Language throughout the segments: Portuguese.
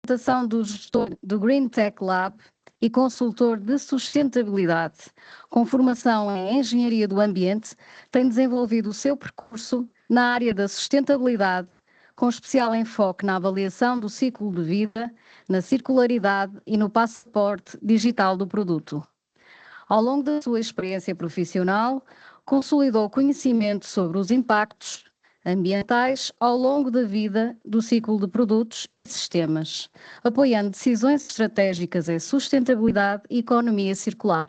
apresentação do gestor do Green Tech Lab e consultor de sustentabilidade, com formação em engenharia do ambiente, tem desenvolvido o seu percurso na área da sustentabilidade, com especial enfoque na avaliação do ciclo de vida, na circularidade e no passaporte digital do produto. Ao longo da sua experiência profissional, consolidou conhecimento sobre os impactos ambientais ao longo da vida do ciclo de produtos e sistemas, apoiando decisões estratégicas em sustentabilidade e economia circular.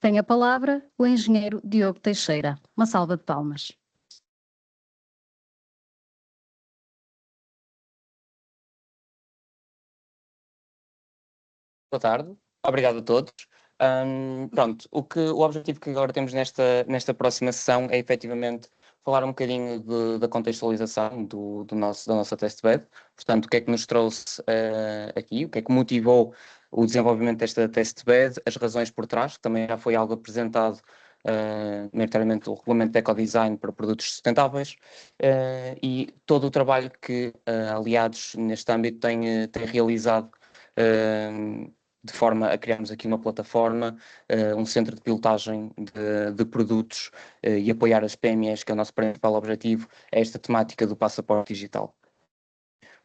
Tem a palavra o engenheiro Diogo Teixeira. Uma salva de palmas. Boa tarde, obrigado a todos. Pronto, o objetivo que agora temos nesta próxima sessão é efetivamente falar um bocadinho da contextualização da nossa testbed, portanto, o que é que nos trouxe aqui, o que é que motivou o desenvolvimento desta testbed, as razões por trás, que também já foi algo apresentado, maioritariamente o regulamento de ecodesign para produtos sustentáveis, e todo o trabalho que aliados neste âmbito têm realizado de forma a criarmos aqui uma plataforma, um centro de pilotagem de produtos e apoiar as PMEs, que é o nosso principal objetivo, é esta temática do passaporte digital.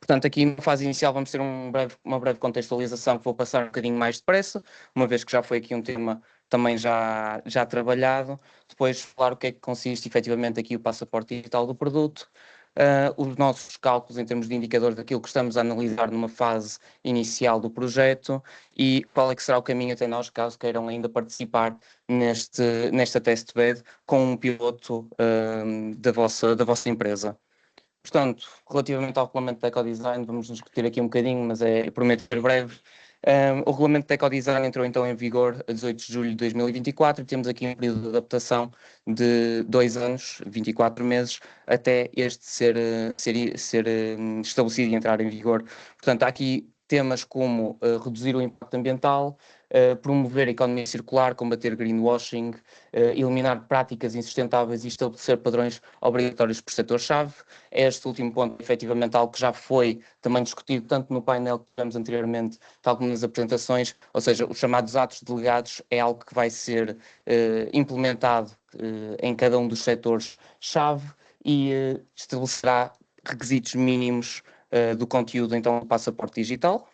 Portanto, aqui na fase inicial vamos ter uma breve contextualização que vou passar um bocadinho mais depressa, uma vez que já foi aqui um tema também já trabalhado. Depois falar o que é que consiste efetivamente aqui o passaporte digital do produto, os nossos cálculos em termos de indicadores daquilo que estamos a analisar numa fase inicial do projeto e qual é que será o caminho até nós, caso queiram ainda participar nesta testbed com um piloto da vossa empresa. Portanto, relativamente ao regulamento de ecodesign, vamos discutir aqui um bocadinho, mas prometo ser breve. O regulamento de ecodesign entrou então em vigor a 18 de julho de 2024 e temos aqui um período de adaptação de 2 anos, 24 meses, até este ser estabelecido e entrar em vigor. Portanto, há aqui temas como reduzir o impacto ambiental, promover a economia circular, combater greenwashing, eliminar práticas insustentáveis e estabelecer padrões obrigatórios por setor-chave. Este último ponto, efetivamente, algo que já foi também discutido tanto no painel que tivemos anteriormente, tal como nas apresentações, ou seja, os chamados atos delegados é algo que vai ser implementado em cada um dos setores-chave e estabelecerá requisitos mínimos do conteúdo, então, do passaporte digital.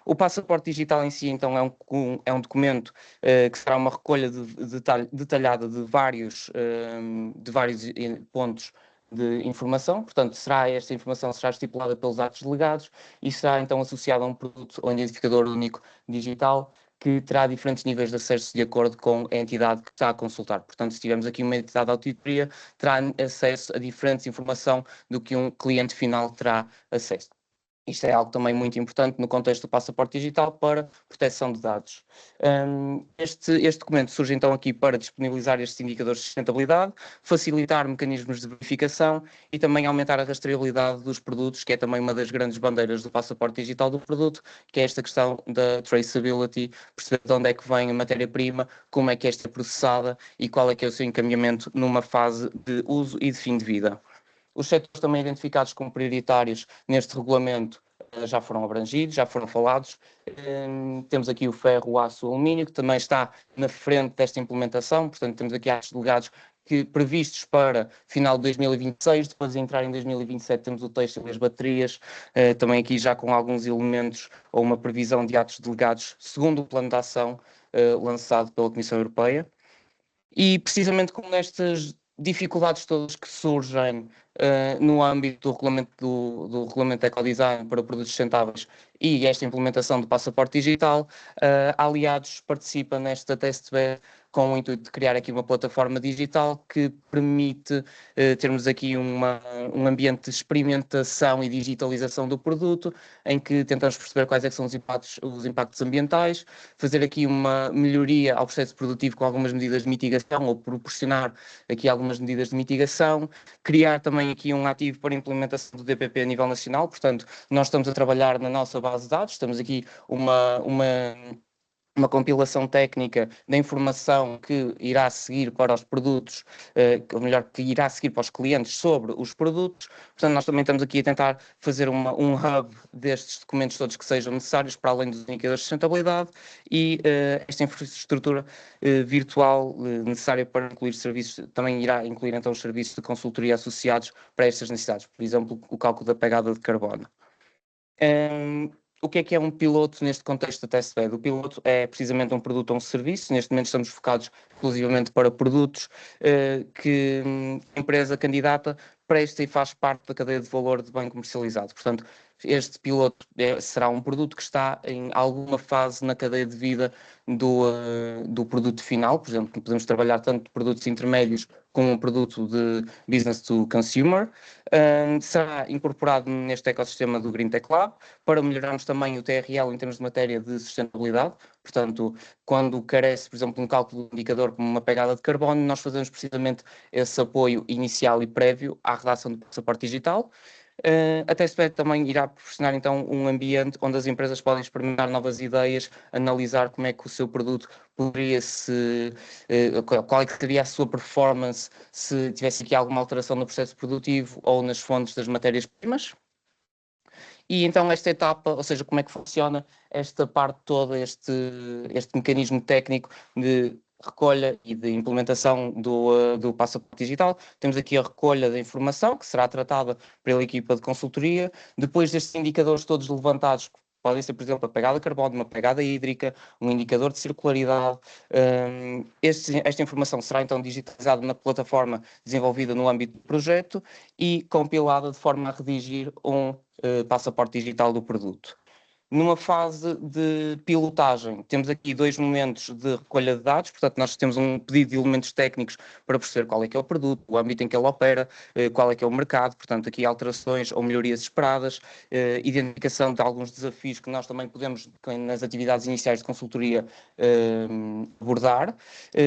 O passaporte digital em si, então, é um documento que será uma recolha detalhada de vários pontos de informação, portanto, esta informação será estipulada pelos atos delegados e será, então, associada a um produto ou identificador único digital que terá diferentes níveis de acesso de acordo com a entidade que está a consultar. Portanto, se tivermos aqui uma entidade de auditoria, terá acesso a diferentes informação do que um cliente final terá acesso. Isto é algo também muito importante no contexto do passaporte digital para proteção de dados. Este documento surge então aqui para disponibilizar estes indicadores de sustentabilidade, facilitar mecanismos de verificação e também aumentar a rastreabilidade dos produtos, que é também uma das grandes bandeiras do passaporte digital do produto, que é esta questão da traceability, perceber de onde é que vem a matéria-prima, como é que esta é processada e qual é que é o seu encaminhamento numa fase de uso e de fim de vida. Os setores também identificados como prioritários neste regulamento já foram abrangidos, já foram falados. Temos aqui o ferro, o aço, o alumínio, que também está na frente desta implementação, portanto temos aqui atos delegados previstos para final de 2026, depois de entrar em 2027 temos o têxtil e as baterias, também aqui já com alguns elementos ou uma previsão de atos delegados segundo o plano de ação lançado pela Comissão Europeia. E precisamente com estas dificuldades todas que surgem no âmbito do regulamento de ecodesign para produtos sustentáveis e esta implementação do passaporte digital, Aliados participa nesta testbed com o intuito de criar aqui uma plataforma digital que permite termos aqui um ambiente de experimentação e digitalização do produto, em que tentamos perceber quais é que são os impactos ambientais, fazer aqui uma melhoria ao processo produtivo com algumas medidas de mitigação ou proporcionar aqui algumas medidas de mitigação, criar também aqui um ativo para implementação do DPP a nível nacional. Portanto, nós estamos a trabalhar na nossa base de dados, temos aqui uma uma compilação técnica da informação que irá seguir para os produtos, ou melhor, que irá seguir para os clientes sobre os produtos. Portanto, nós também estamos aqui a tentar fazer um hub destes documentos todos que sejam necessários para além dos indicadores de sustentabilidade e esta infraestrutura virtual necessária para incluir serviços, também irá incluir então os serviços de consultoria associados para estas necessidades, por exemplo, o cálculo da pegada de carbono. O que é um piloto neste contexto da testbed? O piloto é precisamente um produto ou um serviço. Neste momento estamos focados exclusivamente para produtos que a empresa candidata presta e faz parte da cadeia de valor de bem comercializado. Portanto, este piloto será um produto que está em alguma fase na cadeia de vida do produto final. Por exemplo, podemos trabalhar tanto produtos intermédios como um produto de business to consumer. Será incorporado neste ecossistema do Green Tech Lab para melhorarmos também o TRL em termos de matéria de sustentabilidade. Portanto, quando carece, por exemplo, de um cálculo de indicador como uma pegada de carbono, nós fazemos precisamente esse apoio inicial e prévio à redação do passaporte digital. A testbed também irá proporcionar então um ambiente onde as empresas podem experimentar novas ideias, analisar como é que o seu produto poderia qual é que seria a sua performance se tivesse aqui alguma alteração no processo produtivo ou nas fontes das matérias-primas. E então esta etapa, ou seja, como é que funciona esta parte toda, este mecanismo técnico de recolha e de implementação do passaporte digital. Temos aqui a recolha da informação, que será tratada pela equipa de consultoria. Depois destes indicadores todos levantados, podem ser, por exemplo, a pegada de carbono, uma pegada hídrica, um indicador de circularidade. Esta informação será então digitalizada na plataforma desenvolvida no âmbito do projeto e compilada de forma a redigir um passaporte digital do produto. Numa fase de pilotagem, temos aqui 2 momentos de recolha de dados, portanto nós temos um pedido de elementos técnicos para perceber qual é que é o produto, o âmbito em que ele opera, qual é que é o mercado, portanto aqui alterações ou melhorias esperadas, identificação de alguns desafios que nós também podemos, nas atividades iniciais de consultoria, abordar,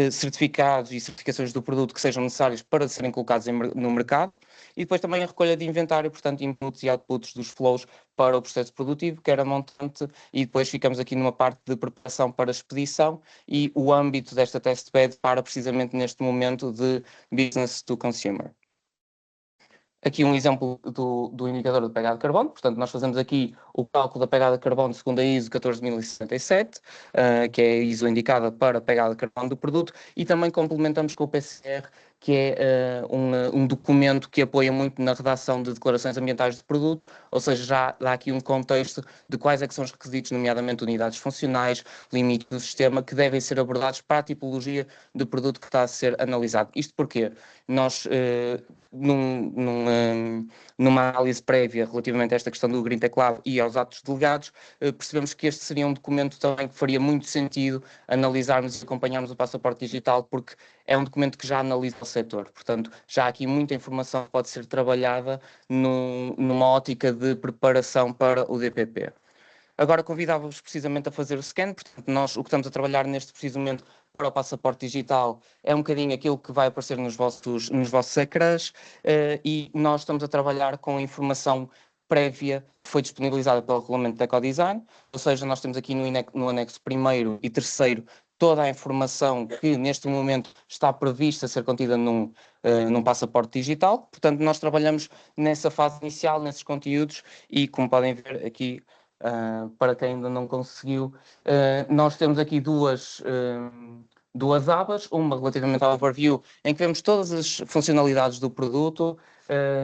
certificados e certificações do produto que sejam necessários para serem colocados no mercado, e depois também a recolha de inventário, portanto inputs e outputs dos flows para o processo produtivo, que era montante, e depois ficamos aqui numa parte de preparação para a expedição e o âmbito desta testbed para precisamente neste momento de business to consumer. Aqui um exemplo do indicador de pegada de carbono, portanto nós fazemos aqui o cálculo da pegada de carbono segundo a ISO 14067, que é a ISO indicada para a pegada de carbono do produto, e também complementamos com o PCR, que é um documento que apoia muito na redação de declarações ambientais de produto, ou seja, já dá aqui um contexto de quais é que são os requisitos, nomeadamente unidades funcionais, limites do sistema, que devem ser abordados para a tipologia de produto que está a ser analisado. Isto porque nós, numa análise prévia relativamente a esta questão do Green Tech Lab e aos atos delegados, percebemos que este seria um documento também que faria muito sentido analisarmos e acompanharmos o passaporte digital, porque é um documento que já analisa o setor. Portanto, já há aqui muita informação que pode ser trabalhada numa ótica de preparação para o DPP. Agora convidava-vos precisamente a fazer o scan, portanto nós o que estamos a trabalhar neste preciso momento para o passaporte digital é um bocadinho aquilo que vai aparecer nos vossos ecrãs, e nós estamos a trabalhar com informação prévia que foi disponibilizada pelo regulamento de ecodesign, ou seja, nós temos aqui no anexo 1º e 3º toda a informação que neste momento está prevista ser contida num passaporte digital. Portanto, nós trabalhamos nessa fase inicial, nesses conteúdos, e como podem ver aqui, para quem ainda não conseguiu, nós temos aqui duas abas, uma relativamente ao overview, em que vemos todas as funcionalidades do produto,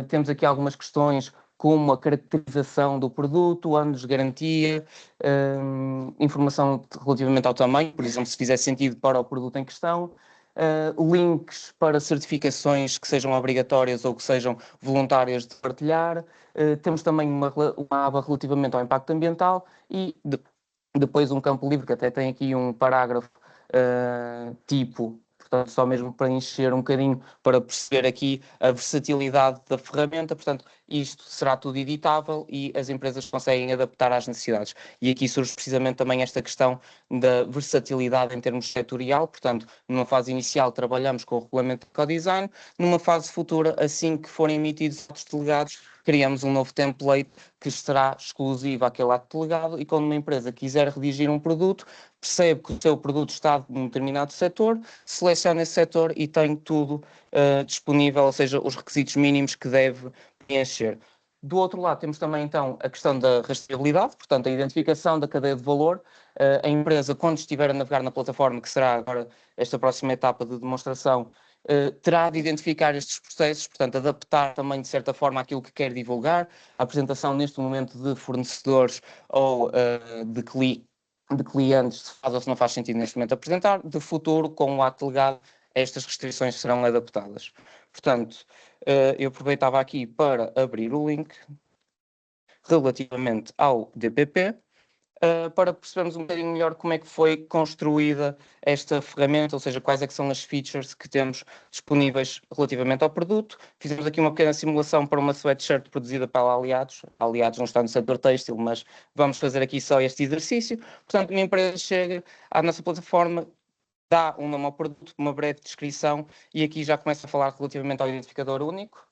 temos aqui algumas questões como a caracterização do produto, anos de garantia, informação relativamente ao tamanho, por exemplo, se fizer sentido para o produto em questão, links para certificações que sejam obrigatórias ou que sejam voluntárias de partilhar. Temos também uma aba relativamente ao impacto ambiental e depois um campo livre que até tem aqui um parágrafo tipo, portanto só mesmo para encher um bocadinho, para perceber aqui a versatilidade da ferramenta. Portanto, isto será tudo editável e as empresas conseguem adaptar às necessidades. E aqui surge precisamente também esta questão da versatilidade em termos setorial, portanto, numa fase inicial trabalhamos com o regulamento de ecodesign, numa fase futura, assim que forem emitidos atos delegados, criamos um novo template que será exclusivo àquele ato delegado e quando uma empresa quiser redigir um produto, percebe que o seu produto está num determinado setor, seleciona esse setor e tem tudo disponível, ou seja, os requisitos mínimos que deve preencher. Do outro lado, temos também, então, a questão da rastreabilidade, portanto, a identificação da cadeia de valor. A empresa, quando estiver a navegar na plataforma, que será agora esta próxima etapa de demonstração, terá de identificar estes processos, portanto, adaptar também, de certa forma, aquilo que quer divulgar, a apresentação, neste momento, de fornecedores ou de clientes, se faz ou se não faz sentido neste momento apresentar, de futuro, com o ato delegado, estas restrições serão adaptadas. Portanto, eu aproveitava aqui para abrir o link relativamente ao DPP, para percebermos um bocadinho melhor como é que foi construída esta ferramenta, ou seja, quais é que são as features que temos disponíveis relativamente ao produto. Fizemos aqui uma pequena simulação para uma sweatshirt produzida pela Aliados. A Aliados não está no setor têxtil, mas vamos fazer aqui só este exercício. Portanto, uma empresa chega à nossa plataforma, dá um nome ao produto, uma breve descrição e aqui já começa a falar relativamente ao identificador único.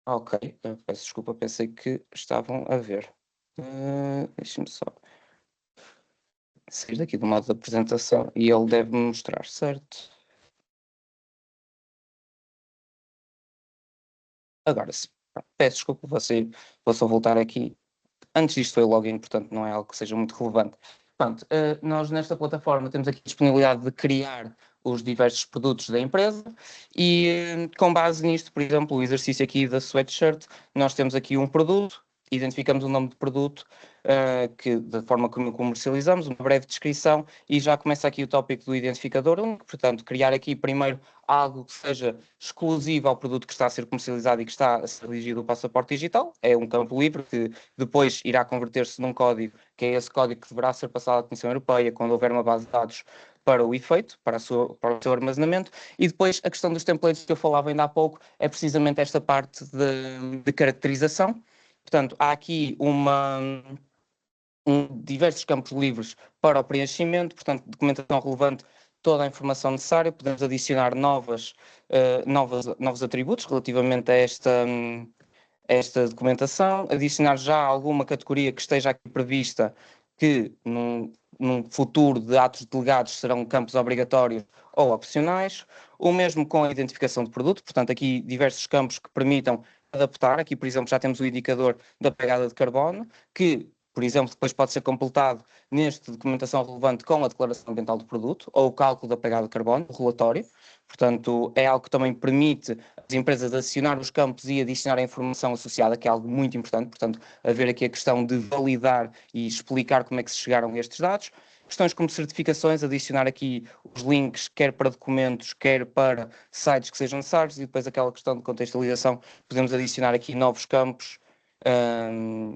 Ok, peço desculpa, pensei que estavam a ver. Deixa-me só sair daqui do modo de apresentação e ele deve-me mostrar, certo? Agora sim. Peço desculpa, vou só voltar aqui. Antes disto foi o login, portanto não é algo que seja muito relevante. Pronto, nós nesta plataforma temos aqui a disponibilidade de criar os diversos produtos da empresa e com base nisto, por exemplo, o exercício aqui da sweatshirt, nós temos aqui um produto, identificamos o nome do produto, que da forma como comercializamos, uma breve descrição e já começa aqui o tópico do identificador único, portanto, criar aqui primeiro algo que seja exclusivo ao produto que está a ser comercializado e que está a ser dirigido o passaporte digital, é um campo livre que depois irá converter-se num código, que é esse código que deverá ser passado à Comissão Europeia quando houver uma base de dados para o efeito, para o seu armazenamento, e depois a questão dos templates que eu falava ainda há pouco é precisamente esta parte de caracterização. Portanto, há aqui diversos campos livres para o preenchimento, portanto, documentação relevante, toda a informação necessária, podemos adicionar novos atributos relativamente a esta documentação, adicionar já alguma categoria que esteja aqui prevista, que num futuro de atos delegados serão campos obrigatórios ou opcionais, o mesmo com a identificação de produto, portanto aqui diversos campos que permitam adaptar, aqui por exemplo já temos o indicador da pegada de carbono, que por exemplo, depois pode ser completado nesta documentação relevante com a declaração ambiental do produto ou o cálculo da pegada de carbono, o relatório. Portanto, é algo que também permite as empresas adicionar os campos e adicionar a informação associada, que é algo muito importante. Portanto, haver aqui a questão de validar e explicar como é que se chegaram a estes dados. Questões como certificações, adicionar aqui os links, quer para documentos, quer para sites que sejam necessários, e depois aquela questão de contextualização, podemos adicionar aqui novos campos,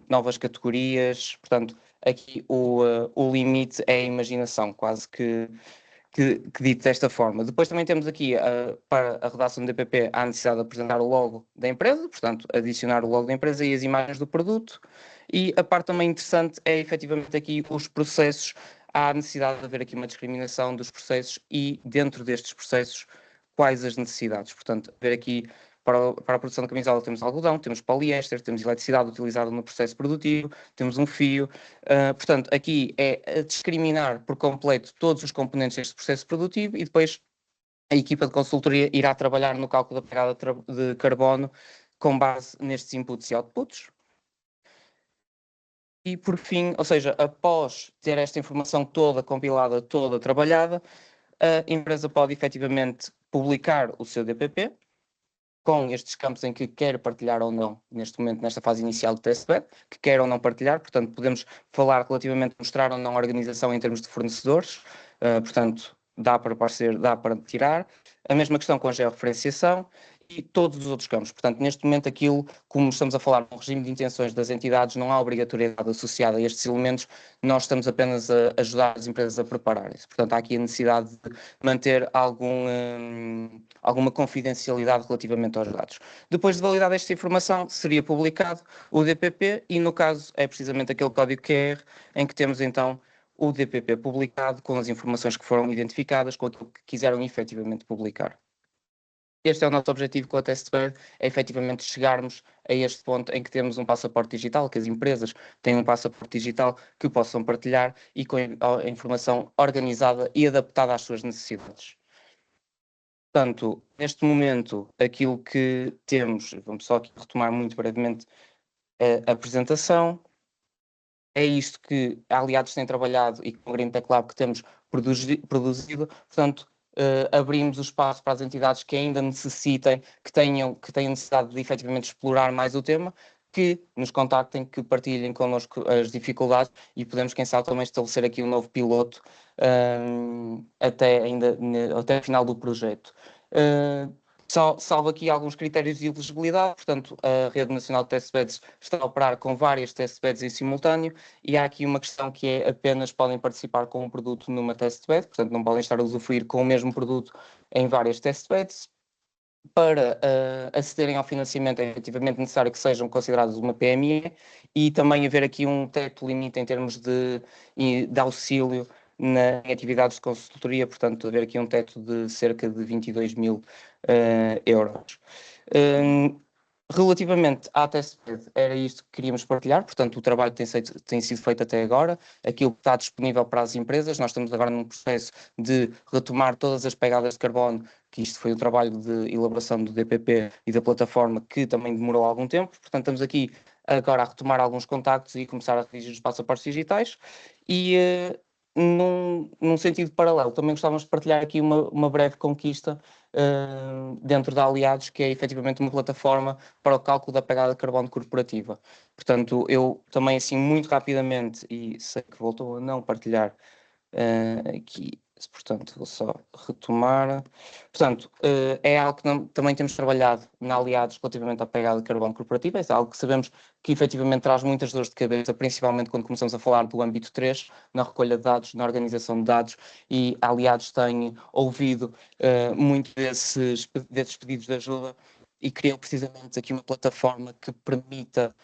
novas categorias, portanto, aqui o limite é a imaginação, quase que dito desta forma. Depois também temos aqui, para a redação do DPP, a necessidade de apresentar o logo da empresa, portanto, adicionar o logo da empresa e as imagens do produto. E a parte também interessante é, efetivamente, aqui os processos. Há a necessidade de haver aqui uma discriminação dos processos e, dentro destes processos, quais as necessidades. Portanto, haver aqui para a produção da camisola temos algodão, temos poliéster, temos eletricidade utilizada no processo produtivo, temos um fio. Portanto, aqui é a discriminar por completo todos os componentes deste processo produtivo e depois a equipa de consultoria irá trabalhar no cálculo da pegada de carbono com base nestes inputs e outputs. E por fim, ou seja, após ter esta informação toda compilada, toda trabalhada, a empresa pode efetivamente publicar o seu DPP, com estes campos em que quer partilhar ou não, neste momento, nesta fase inicial do testbed, que quer ou não partilhar, portanto, podemos falar relativamente, mostrar ou não a organização em termos de fornecedores, portanto, dá para aparecer, dá para tirar. A mesma questão com a georreferenciação e todos os outros campos. Portanto, neste momento, aquilo, como estamos a falar no regime de intenções das entidades, não há obrigatoriedade associada a estes elementos, nós estamos apenas a ajudar as empresas a prepararem-se. Portanto, há aqui a necessidade de manter alguma confidencialidade relativamente aos dados. Depois de validada esta informação, seria publicado o DPP e, no caso, é precisamente aquele código QR em que temos, então, o DPP publicado com as informações que foram identificadas, com aquilo que quiseram efetivamente publicar. Este é o nosso objetivo com a Testbed, é efetivamente chegarmos a este ponto em que temos um passaporte digital, que as empresas têm um passaporte digital que possam partilhar e com a informação organizada e adaptada às suas necessidades. Portanto, neste momento, aquilo que temos, vamos só aqui retomar muito brevemente a apresentação, é isto que a Aliados tem trabalhado e com o Green Tech Lab que temos produzido, portanto, abrimos o espaço para as entidades que ainda necessitem, que tenham necessidade de efetivamente explorar mais o tema, que nos contactem, que partilhem connosco as dificuldades e podemos, quem sabe, também estabelecer aqui um novo piloto até o final do projeto. Salvo aqui alguns critérios de elegibilidade, portanto, a Rede Nacional de Testbeds está a operar com várias testbeds em simultâneo e há aqui uma questão que é apenas podem participar com um produto numa testbed, portanto não podem estar a usufruir com o mesmo produto em várias testbeds. Para acederem ao financiamento é efetivamente necessário que sejam considerados uma PME e também haver aqui um teto limite em termos de auxílio em atividades de consultoria, portanto, haver aqui um teto de cerca de 22.000 euros. Relativamente à Testbed, era isto que queríamos partilhar, portanto, o trabalho que tem sido feito até agora, aquilo que está disponível para as empresas, nós estamos agora num processo de retomar todas as pegadas de carbono, que isto foi o trabalho de elaboração do DPP e da plataforma, que também demorou algum tempo, portanto, estamos aqui agora a retomar alguns contactos e começar a redigir os passaportes digitais, e num sentido paralelo, também gostávamos de partilhar aqui uma breve conquista dentro da Aliados, que é efetivamente uma plataforma para o cálculo da pegada de carbono corporativa. Portanto, eu também assim muito rapidamente, e sei que voltou a não partilhar aqui, portanto, vou só retomar. Portanto, é algo que também temos trabalhado na Aliados relativamente à pegada de carbono corporativa, é algo que sabemos que efetivamente traz muitas dores de cabeça, principalmente quando começamos a falar do âmbito 3, na recolha de dados, na organização de dados, e a Aliados tem ouvido muito desses pedidos de ajuda e criou precisamente aqui uma plataforma que permita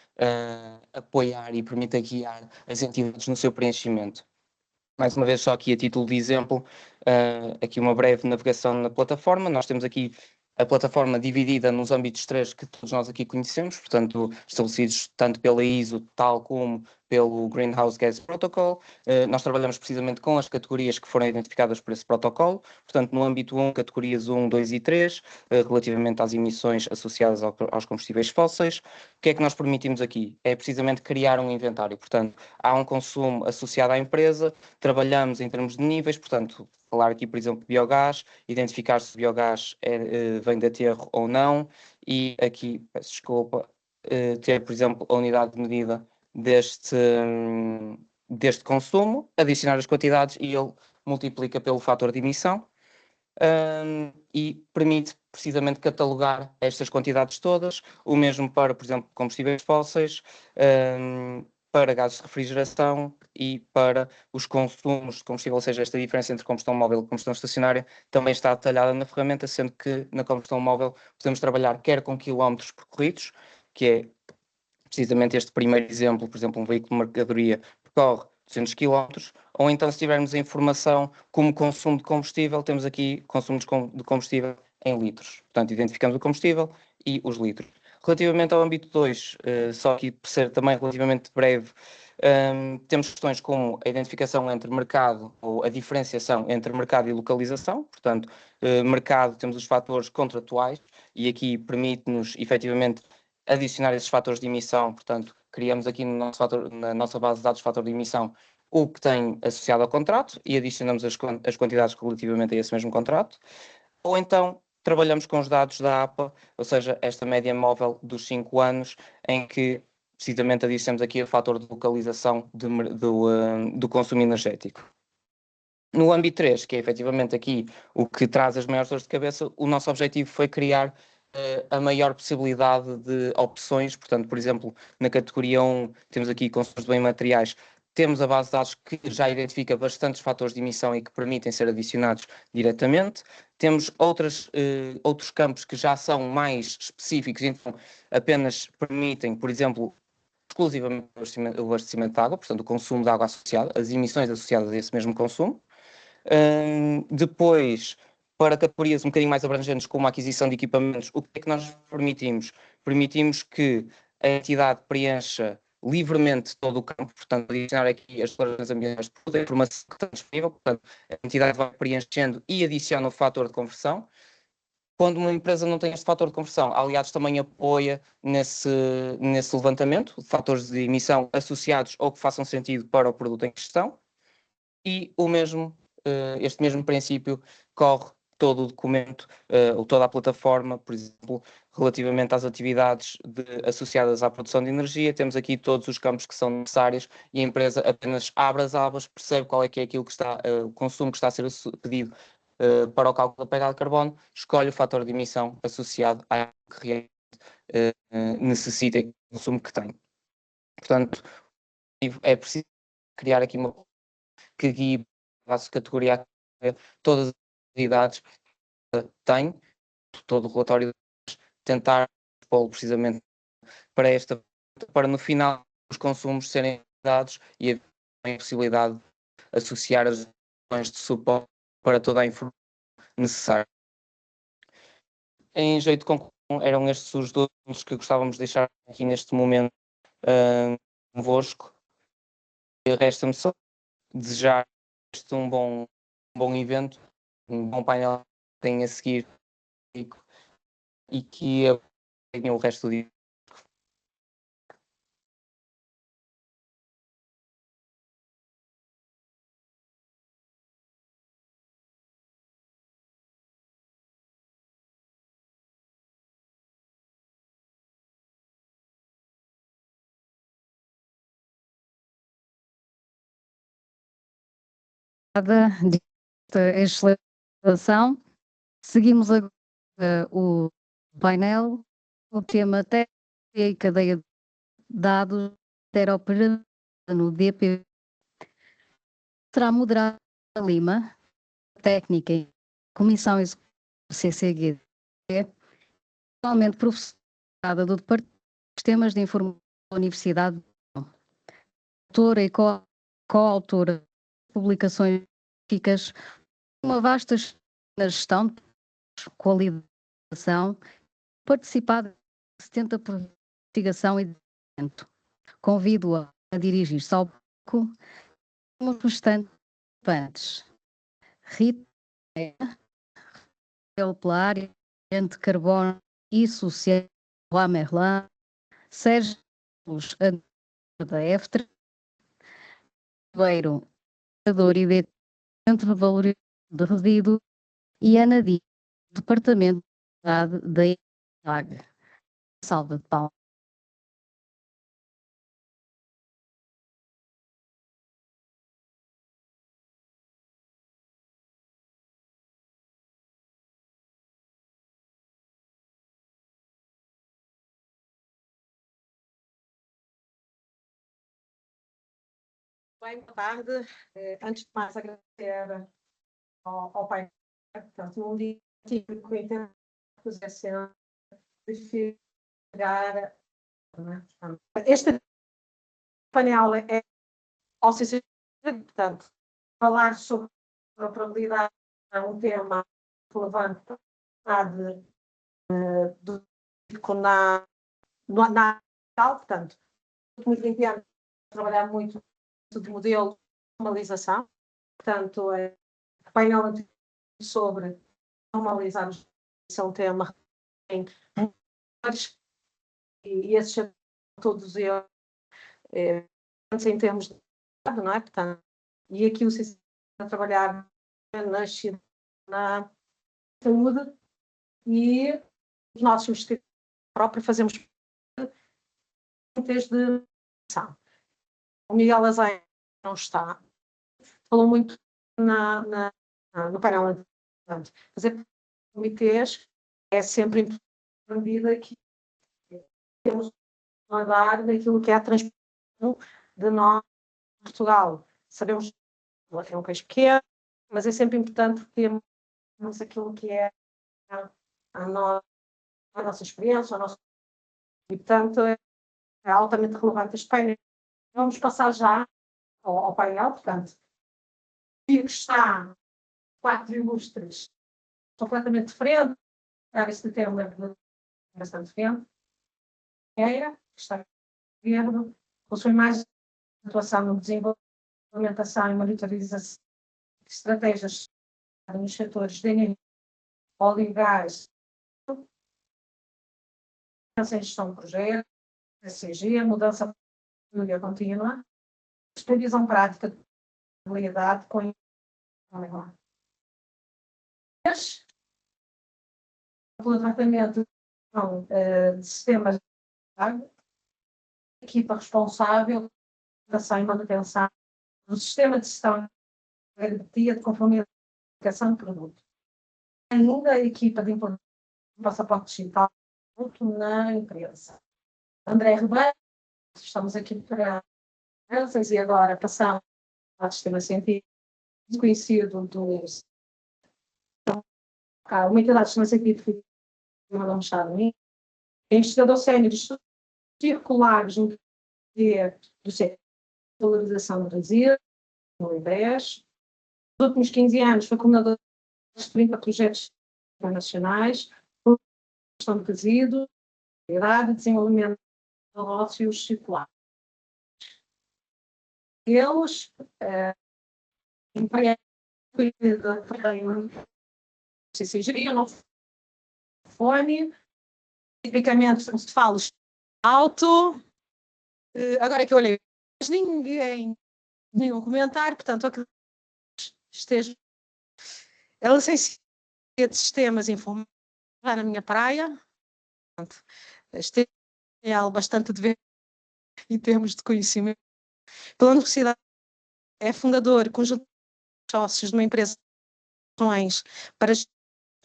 apoiar e permita guiar as entidades no seu preenchimento. Mais uma vez, só aqui a título de exemplo, aqui uma breve navegação na plataforma. Nós temos aqui a plataforma dividida nos âmbitos 3 que todos nós aqui conhecemos, portanto, estabelecidos tanto pela ISO, tal como pelo Greenhouse Gas Protocol. Nós trabalhamos precisamente com as categorias que foram identificadas por esse protocolo, portanto, no âmbito 1, categorias 1, 2 e 3, relativamente às emissões associadas aos combustíveis fósseis. O que é que nós permitimos aqui? É precisamente criar um inventário, portanto, há um consumo associado à empresa, trabalhamos em termos de níveis, portanto, falar aqui, por exemplo, de biogás, identificar se o biogás vem de aterro ou não, e aqui, peço desculpa, ter, por exemplo, a unidade de medida deste consumo, adicionar as quantidades e ele multiplica pelo fator de emissão e permite precisamente catalogar estas quantidades todas, o mesmo para, por exemplo, combustíveis fósseis, para gases de refrigeração e para os consumos de combustível, ou seja, esta diferença entre combustão móvel e combustão estacionária também está detalhada na ferramenta, sendo que na combustão móvel podemos trabalhar quer com quilómetros percorridos, que é precisamente este primeiro exemplo, por exemplo, um veículo de mercadoria percorre 200 km, ou então se tivermos a informação como consumo de combustível, temos aqui consumo de combustível em litros. Portanto, identificamos o combustível e os litros. Relativamente ao âmbito 2, só aqui por ser também relativamente breve, temos questões como a identificação entre mercado ou a diferenciação entre mercado e localização. Portanto, mercado, temos os fatores contratuais e aqui permite-nos efetivamente adicionar esses fatores de emissão. Portanto, criamos aqui na nossa base de dados fator de emissão o que tem associado ao contrato e adicionamos as quantidades relativamente a esse mesmo contrato. Ou então trabalhamos com os dados da APA, ou seja, esta média móvel dos 5 anos, em que precisamente adicionamos aqui o fator de localização do consumo energético. No âmbito 3, que é efetivamente aqui o que traz as maiores dores de cabeça, o nosso objetivo foi criar a maior possibilidade de opções. Portanto, por exemplo, na categoria 1, temos aqui consumos de bens materiais, temos a base de dados que já identifica bastantes fatores de emissão e que permitem ser adicionados diretamente. Temos outros campos que já são mais específicos, então apenas permitem, por exemplo, exclusivamente o abastecimento de água, portanto, o consumo de água associado, as emissões associadas a esse mesmo consumo. Depois, para categorias um bocadinho mais abrangentes, como a aquisição de equipamentos, o que é que nós permitimos? Permitimos que a entidade preencha livremente todo o campo, portanto, adicionar aqui as declarações ambientais de toda a informação que está disponível, portanto, a entidade vai preenchendo e adiciona o fator de conversão. Quando uma empresa não tem este fator de conversão, a Aliados também apoia nesse levantamento de fatores de emissão associados ou que façam sentido para o produto em questão, e este mesmo princípio corre todo o documento, ou toda a plataforma, por exemplo, relativamente às atividades associadas à produção de energia. Temos aqui todos os campos que são necessários e a empresa apenas abre as abas, percebe qual é que é aquilo que está, o consumo que está a ser pedido para o cálculo da pegada de carbono, escolhe o fator de emissão associado à que realmente necessita e o consumo que tem. Portanto, é preciso criar aqui uma que guie a categoria todas as atividades que tem, todo o relatório, tentar pô-lo precisamente para no final os consumos serem dados e haver a possibilidade de associar as ações de suporte para toda a informação necessária. Em jeito de conclusão, eram estes os dois pontos que gostávamos de deixar aqui neste momento convosco. Resta-me só desejar um bom evento, um bom painel que tem a seguir e que tenham o resto do dia. Desta excelente apresentação. Seguimos agora o painel, o tema técnica e cadeia de dados interoperabilidade no DP. Será moderada Lima, técnica e Comissão Executiva do CCG, atualmente professora do Departamento de Sistemas de Informação da Universidade, autora e coautora de publicações científicas, uma vasta na gestão de qualidade, participado em 70 por investigação e desenvolvimento. Convido-a a dirigir-se ao público como restantes participantes. Rita Pelar, agente de carbono e social Merlin, Sérgio Luz, da EFTRE, Ribeiro, Administrador e Centro de Valorização de Resíduos, e Ana Dias, Departamento da EAG. Salva de palmas. Bem, boa tarde. Antes de mais, agradecer ao pai, portanto, num dia típico que entendo que pusesse de chegar. Este painel é ao CCG, portanto, falar sobre a probabilidade é um tema relevante na portanto, muito empenhado trabalhar muito de modelo de normalização, portanto, o painel sobre normalizar é um tema em e esses todos eles em termos de não é? Portanto, e aqui o CCC está a trabalhar na saúde e os nossos investigadores próprios fazemos de ação. O Miguel Azeite não está, falou muito no painel, portanto, fazer comitês é sempre importante medida que temos a dar daquilo que é a transposição de nós em Portugal. Sabemos que é um país pequeno, mas é sempre importante termos aquilo que é a nossa experiência, e, portanto, é altamente relevante este painel. Vamos passar já ao painel, portanto, que está 4 ilustres completamente diferentes, este tema é bastante diferente. Que está verde, possui mais atuação no desenvolvimento, implementação e monitorização de estratégias nos setores de energia, óleo e gás, gestão de projetos, ESG, mudança contínua, supervisão prática de habilidade com pelo tratamento de sistemas de água, equipa responsável pela e manutenção do sistema de gestão de garantia de conformidade de aplicação de produto. Ainda a equipa de implementação do passaporte digital na empresa. André Ribeiro, estamos aqui para e agora passamos ao sistema científico conhecido dos uma entidade de sistema científico não está em mim, é investigador sénior de estudos circulares no do setor de valorização do Brasil, no 2010. Nos últimos 15 anos foi coordenador de 30 projetos internacionais, gestão de resíduos, qualidade e desenvolvimento de negócios circulares. Eles empreendem se geriam no fone, tipicamente se fala alto. Agora que eu olhei, mas nenhum comentário, portanto, a que esteja. A licenciatura de sistemas informáticos já na minha praia, portanto, este é algo bastante de ver em termos de conhecimento. Pela universidade, é fundador, conjunto de sócios de uma empresa de para gestão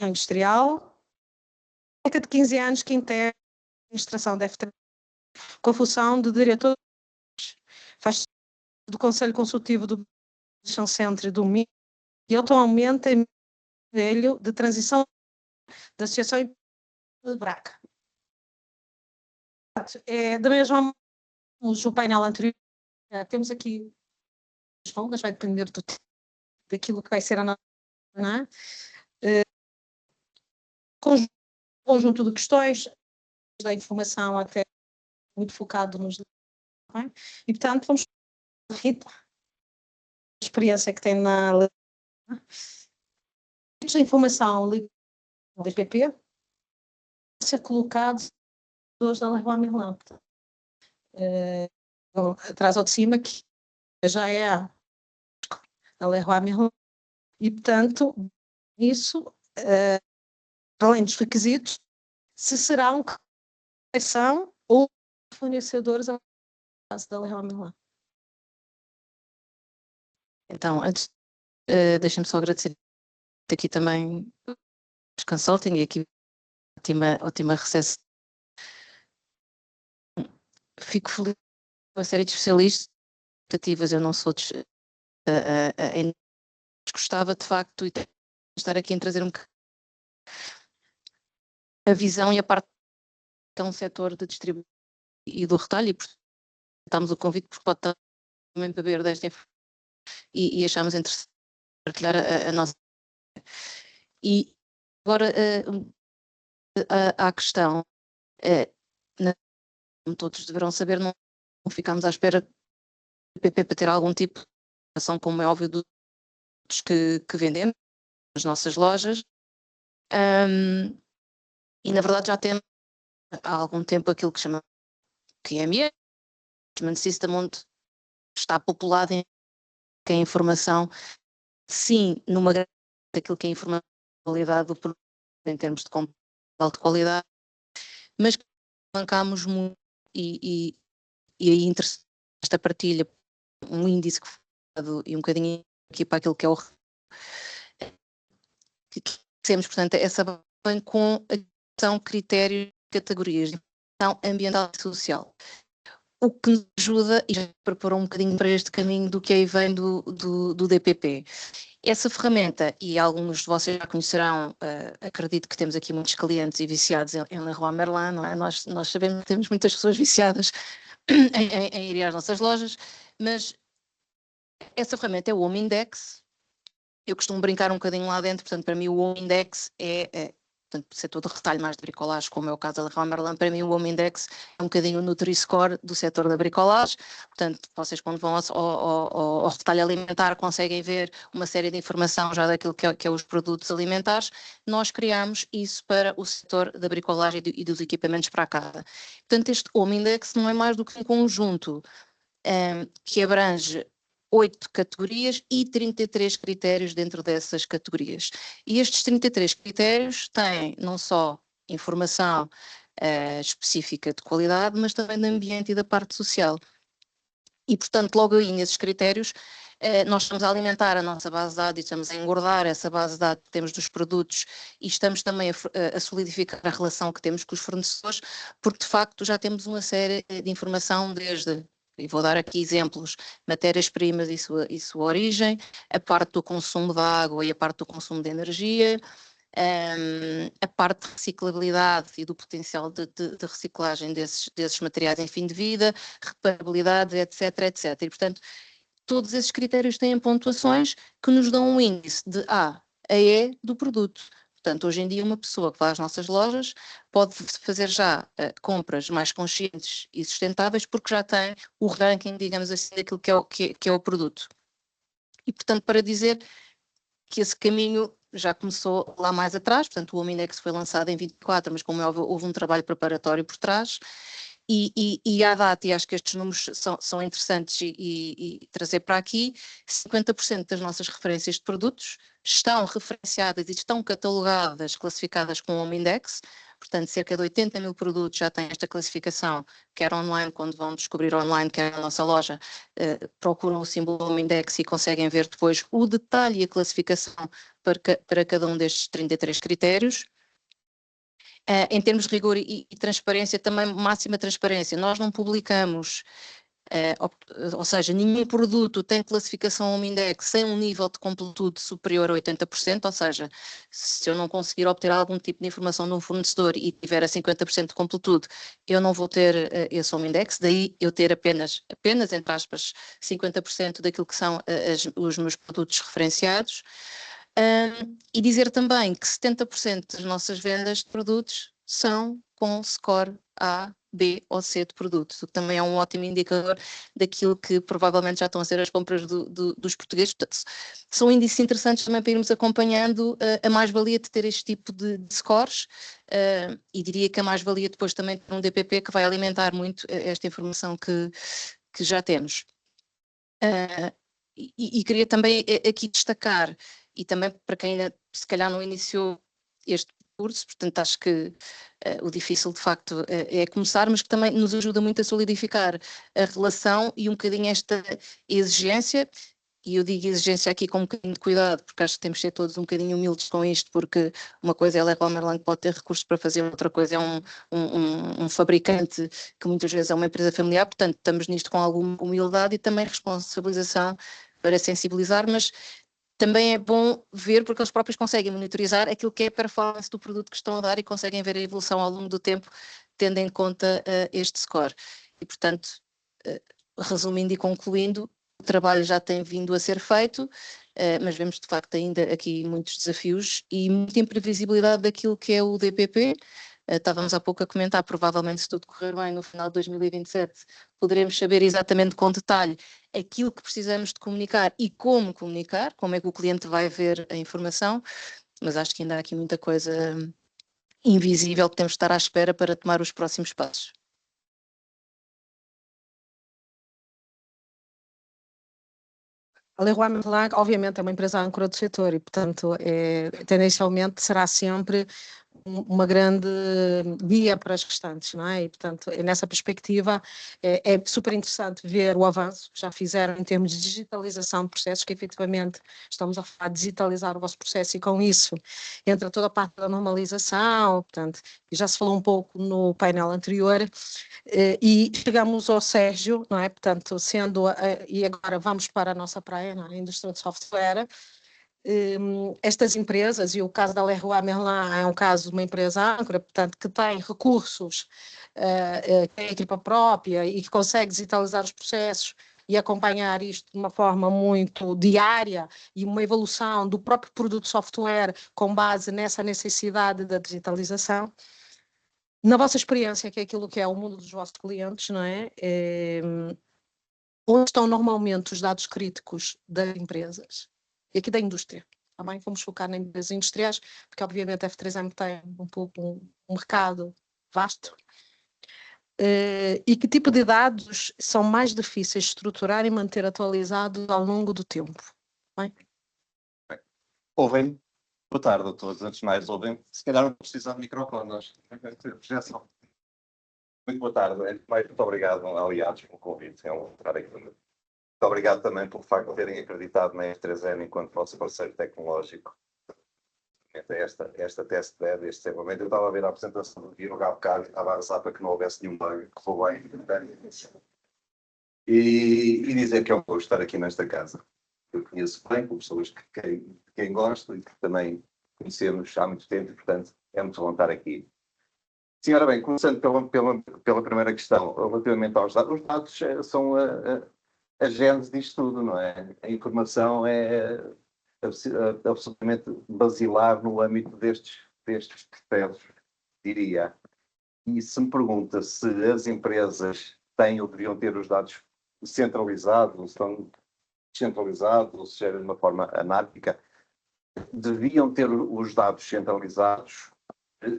industrial, há cerca de 15 anos que integra a administração da F3, com a função de diretor, faz do Conselho Consultivo do São Centro do MIT, e atualmente é conselho de transição da Associação de Braga. Da mesma o painel anterior, temos aqui as folgas, vai depender daquilo que vai ser a nossa, não é? Conjunto de questões, da informação até muito focado nos. É? E, portanto, vamos para a Rita, a experiência que tem na a informação do IPP ser colocado hoje na Leroy Merlin. Atrás ou de cima, que já é a Leroy Merlin. E, portanto, isso, além dos requisitos, se serão são ou fornecedores ao caso da Leroy Merlin. Então, antes, deixem-me só agradecer aqui também os consulting e aqui ótima recepção. Fico feliz com a série de especialistas, expectativas, eu não sou gostava de facto de estar aqui em trazer a visão e a parte que é um setor de distribuição e do retalho, e estamos o convite porque pode estar também para ver desta e achámos interessante partilhar a nossa. E agora a questão, como todos deverão saber, não ficamos à espera do PP para ter algum tipo de ação, como é óbvio, dos que vendemos nas nossas lojas. E na verdade já temos há algum tempo aquilo que chama QMS, Management System, onde está populado em que a informação, sim, numa grande daquilo que é a informação de qualidade do produto, em termos de alta qualidade, mas bancámos muito e aí interessante esta partilha, um índice que foi dado e um bocadinho aqui para aquilo que é o que temos, portanto, essa bem com a questão critérios categorias de informação ambiental e social. O que nos ajuda, e já preparou um bocadinho para este caminho do que aí vem do DPP. Essa ferramenta, e alguns de vocês já conhecerão, acredito que temos aqui muitos clientes e viciados em Leroy Merlin, não é? Nós sabemos que temos muitas pessoas viciadas em ir às nossas lojas, mas essa ferramenta é o Home Index. Eu costumo brincar um bocadinho lá dentro, portanto, para mim o Home Index portanto, setor de retalho mais de bricolagem, como é o caso da Leroy Merlin, para mim o Home Index é um bocadinho o Nutri-Score do setor da bricolagem. Portanto, vocês quando vão ao retalho alimentar conseguem ver uma série de informação já daquilo que é os produtos alimentares. Nós criamos isso para o setor da bricolagem e dos equipamentos para a casa. Portanto, este Home Index não é mais do que um conjunto que abrange 8 categorias e 33 critérios dentro dessas categorias. E estes 33 critérios têm não só informação específica de qualidade, mas também do ambiente e da parte social. E, portanto, logo aí nesses critérios, nós estamos a alimentar a nossa base de dados e estamos a engordar essa base de dados que temos dos produtos e estamos também a solidificar a relação que temos com os fornecedores, porque, de facto, já temos uma série de informação desde... E vou dar aqui exemplos, matérias-primas e sua origem, a parte do consumo de água e a parte do consumo de energia, a parte de reciclabilidade e do potencial de reciclagem desses materiais em fim de vida, reparabilidade, etc, etc. E, portanto, todos esses critérios têm pontuações que nos dão um índice de A a E do produto. Portanto, hoje em dia uma pessoa que vai às nossas lojas pode fazer já compras mais conscientes e sustentáveis porque já tem o ranking, digamos assim, daquilo que é o produto. E, portanto, para dizer que esse caminho já começou lá mais atrás, portanto o Home Index foi lançado em 24, mas como é óbvio, houve um trabalho preparatório por trás, e à data, e acho que estes números são interessantes e trazer para aqui, 50% das nossas referências de produtos estão referenciadas e estão catalogadas, classificadas com o Home Index, portanto cerca de 80 mil produtos já têm esta classificação, quer online, quando vão descobrir online, quer na nossa loja, procuram o símbolo Home Index e conseguem ver depois o detalhe e a classificação para cada um destes 33 critérios. Em termos de rigor e transparência, também máxima transparência. Nós não publicamos, ou seja, nenhum produto tem classificação Home Index sem um nível de completude superior a 80%, ou seja, se eu não conseguir obter algum tipo de informação de um fornecedor e tiver a 50% de completude, eu não vou ter esse Home Index, daí eu ter apenas, entre aspas, 50% daquilo que são os meus produtos referenciados. E dizer também que 70% das nossas vendas de produtos são com score A, B ou C de produtos, o que também é um ótimo indicador daquilo que provavelmente já estão a ser as compras dos portugueses. Portanto, são índices interessantes também para irmos acompanhando a mais-valia de ter este tipo de scores, e diria que a mais-valia depois também ter um DPP que vai alimentar muito esta informação que já temos. E queria também aqui destacar, e também para quem ainda se calhar não iniciou este curso, portanto acho que o difícil de facto é começar, mas que também nos ajuda muito a solidificar a relação e um bocadinho esta exigência, e eu digo exigência aqui com um bocadinho de cuidado, porque acho que temos de ser todos um bocadinho humildes com isto, porque uma coisa é a Leroy Merlin que pode ter recursos para fazer, outra coisa é um fabricante que muitas vezes é uma empresa familiar, portanto estamos nisto com alguma humildade e também responsabilização para sensibilizar, mas também é bom ver porque eles próprios conseguem monitorizar aquilo que é a performance do produto que estão a dar e conseguem ver a evolução ao longo do tempo, tendo em conta este score. E, portanto, resumindo e concluindo, o trabalho já tem vindo a ser feito, mas vemos de facto ainda aqui muitos desafios e muita imprevisibilidade daquilo que é o DPP. Estávamos há pouco a comentar, provavelmente se tudo correr bem no final de 2027, poderemos saber exatamente com detalhe aquilo que precisamos de comunicar e como comunicar, como é que o cliente vai ver a informação, mas acho que ainda há aqui muita coisa invisível que temos de estar à espera para tomar os próximos passos. A Leroy Merlin, obviamente, é uma empresa âncora do setor e, portanto, tendencialmente será sempre uma grande guia para as gestantes, não é? E, portanto, nessa perspectiva, é super interessante ver o avanço que já fizeram em termos de digitalização de processos, que efetivamente estamos a falar de digitalizar o vosso processo e com isso entra toda a parte da normalização, portanto, e já se falou um pouco no painel anterior, e chegamos ao Sérgio, não é? Portanto, e agora vamos para a nossa praia, não é? A indústria de software. Estas empresas, e o caso da Leroy Merlin é um caso de uma empresa âncora, portanto, que tem recursos, tem equipa própria e que consegue digitalizar os processos e acompanhar isto de uma forma muito diária e uma evolução do próprio produto software com base nessa necessidade da digitalização. Na vossa experiência, que é aquilo que é o mundo dos vossos clientes, não é? Onde estão normalmente os dados críticos das empresas? E aqui da indústria, tá bem? Vamos focar nas empresas industriais, porque obviamente a F3M tem um mercado vasto. E que tipo de dados são mais difíceis de estruturar e manter atualizados ao longo do tempo? Bem? Ouvem? Boa tarde a todos. Antes de mais, ouvem? Se calhar não precisar de microfone, nós projeção. Muito boa tarde. Muito obrigado, aliados, pelo convite. É um entrar aqui. Muito obrigado também pelo facto de terem acreditado na F3M enquanto vosso parceiro tecnológico. Esta test bed, este desenvolvimento. Eu estava a ver a apresentação do Guilherme há bocado e estava a rezar para que não houvesse nenhum bug, que foi bem. E dizer que é um gosto estar aqui nesta casa. Eu conheço bem, com pessoas que quem gosto e que também conhecemos há muito tempo, e, portanto, é muito bom estar aqui. Sim, ora bem, começando pela primeira questão, relativamente aos dados. Os dados são a gênese disto tudo, não é? A informação é absolutamente basilar no âmbito destes processos, diria. E se me pergunta se as empresas têm ou deveriam ter os dados centralizados, ou estão descentralizados, ou seja, de uma forma anárquica, deviam ter os dados centralizados.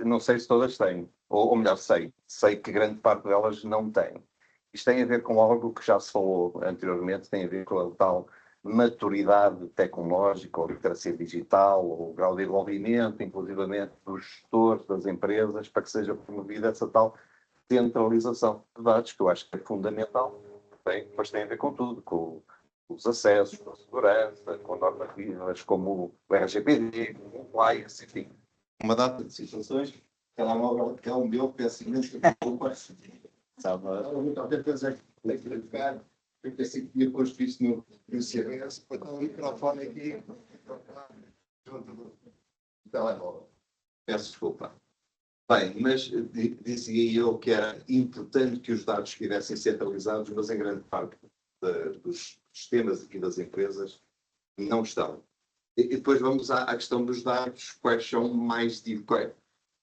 Não sei se todas têm, ou melhor, sei que grande parte delas não tem. Isto tem a ver com algo que já se falou anteriormente, tem a ver com a tal maturidade tecnológica, ou literacia digital, ou grau de envolvimento, inclusivamente, dos gestores das empresas, para que seja promovida essa tal centralização de dados, que eu acho que é fundamental. Mas tem a ver com tudo, com os acessos, com a segurança, com normativas como o RGPD, com o compliance, enfim. Uma data de situações, o telemóvel que é o meu, peço imenso desculpa. Qualquer coisa que verificar, eu pensei que tinha posto isto no CRS, para dar o microfone aqui, junto do telemóvel. Peço desculpa. Bem, mas dizia eu que era importante que os dados estivessem centralizados, mas em grande parte dos sistemas aqui das empresas não estão. E depois vamos à questão dos dados, quais são mais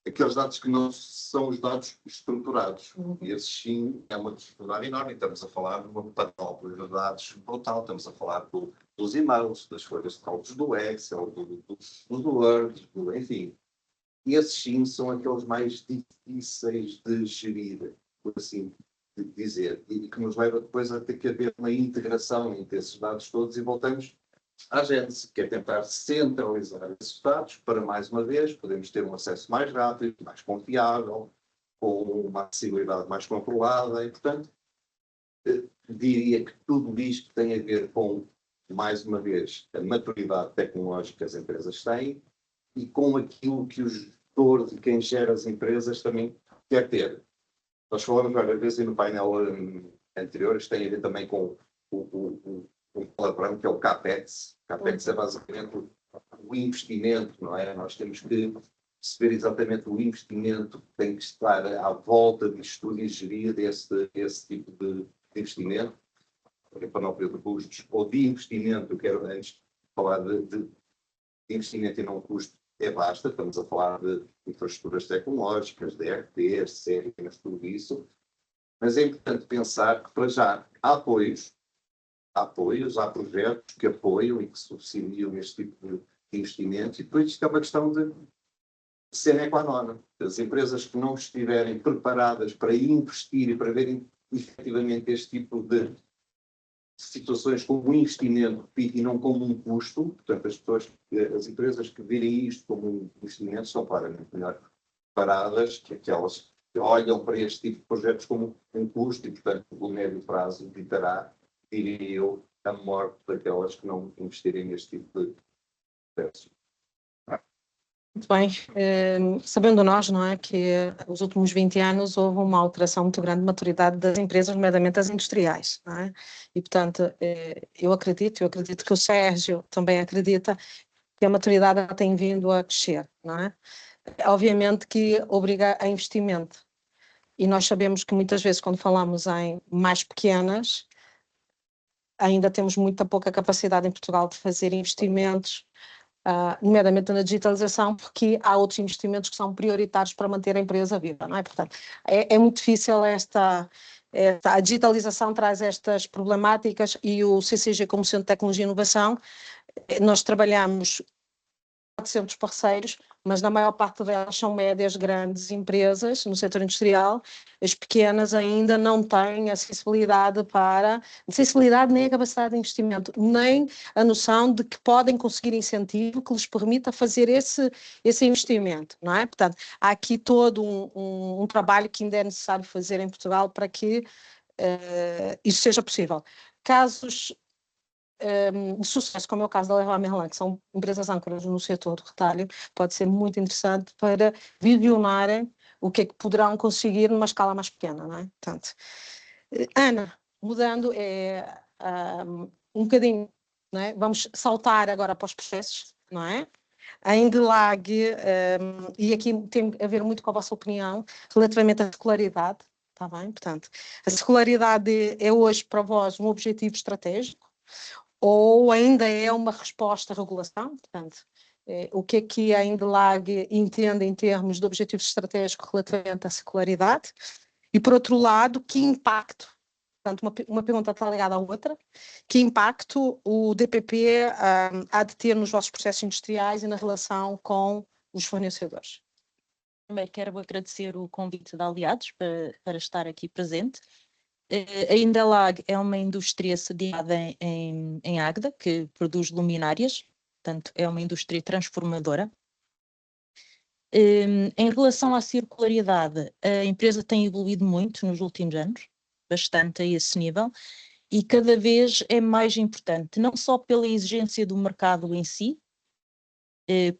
aqueles dados que não são os dados estruturados. E esses sim é uma dificuldade enorme. Estamos a falar de uma panóplia de dados brutal. Estamos a falar dos e-mails, das folhas de cálculos do Excel, do Word, enfim. E esses sim são aqueles mais difíceis de gerir, por assim dizer. E que nos leva depois a ter que haver uma integração entre esses dados todos e voltamos à gente, que é tentar centralizar esses dados para, mais uma vez, podermos ter um acesso mais rápido, mais confiável, com uma acessibilidade mais controlada e, portanto, diria que tudo isto tem a ver com, mais uma vez, a maturidade tecnológica que as empresas têm e com aquilo que o gestor de quem gera as empresas também quer ter. Nós falamos várias vezes no painel anterior, isto tem a ver também com um palavrão que é o CAPEX. CAPEX é basicamente o investimento, não é? Nós temos que perceber exatamente o investimento que tem que estar à volta de estudo e gerir esse tipo de investimento, para não perder custos, ou de investimento. Eu quero antes de falar de investimento e não custo, é basta, estamos a falar de infraestruturas tecnológicas, de ERPs, CRMs, tudo isso, mas é importante pensar que para já há apoios, há projetos que apoiam e que subsidiam este tipo de investimentos, e depois isto é uma questão de sine qua non. As empresas que não estiverem preparadas para investir e para verem efetivamente este tipo de situações como um investimento e não como um custo, portanto as empresas que virem isto como um investimento estão claramente melhor paradas, que aquelas que olham para este tipo de projetos como um custo e, portanto, o médio prazo evitará, diria eu, a morte daquelas que não investirem neste tipo de processos. Muito bem. Sabendo nós, não é, que os últimos 20 anos houve uma alteração muito grande de maturidade das empresas, nomeadamente as industriais, não é? E, portanto, eu acredito que o Sérgio também acredita que a maturidade ela tem vindo a crescer, não é? Obviamente que obriga a investimento. E nós sabemos que muitas vezes, quando falamos em mais pequenas, ainda temos muita pouca capacidade em Portugal de fazer investimentos, nomeadamente na digitalização, porque há outros investimentos que são prioritários para manter a empresa viva, não é? Portanto, é muito difícil a digitalização traz estas problemáticas e o CCG, como Centro de Tecnologia e Inovação, nós trabalhamos 400 parceiros, mas na maior parte delas são médias, grandes empresas no setor industrial. As pequenas ainda não têm acessibilidade nem a capacidade de investimento, nem a noção de que podem conseguir incentivo que lhes permita fazer esse investimento, não é? Portanto, há aqui todo um trabalho que ainda é necessário fazer em Portugal para que isso seja possível. Casos de sucesso, como é o caso da Leroy Merlin, que são empresas âncoras no setor do retalho, pode ser muito interessante para visionarem o que é que poderão conseguir numa escala mais pequena, não é? Portanto, Ana, mudando um bocadinho, não é? Vamos saltar agora para os processos, não é? A Indelag, e aqui tem a ver muito com a vossa opinião relativamente à escolaridade, está bem? Portanto, a escolaridade é hoje para vós um objetivo estratégico, ou ainda é uma resposta à regulação? Portanto, o que a Indelag entende em termos de objetivos estratégicos relativamente à secularidade? E, por outro lado, que impacto, portanto, uma pergunta está ligada à outra, que impacto o DPP há de ter nos vossos processos industriais e na relação com os fornecedores? Também quero agradecer o convite da Aliados para estar aqui presente. A Indelag é uma indústria sediada em Águeda, que produz luminárias, portanto, é uma indústria transformadora. Em relação à circularidade, a empresa tem evoluído muito nos últimos anos, bastante a esse nível, e cada vez é mais importante, não só pela exigência do mercado em si,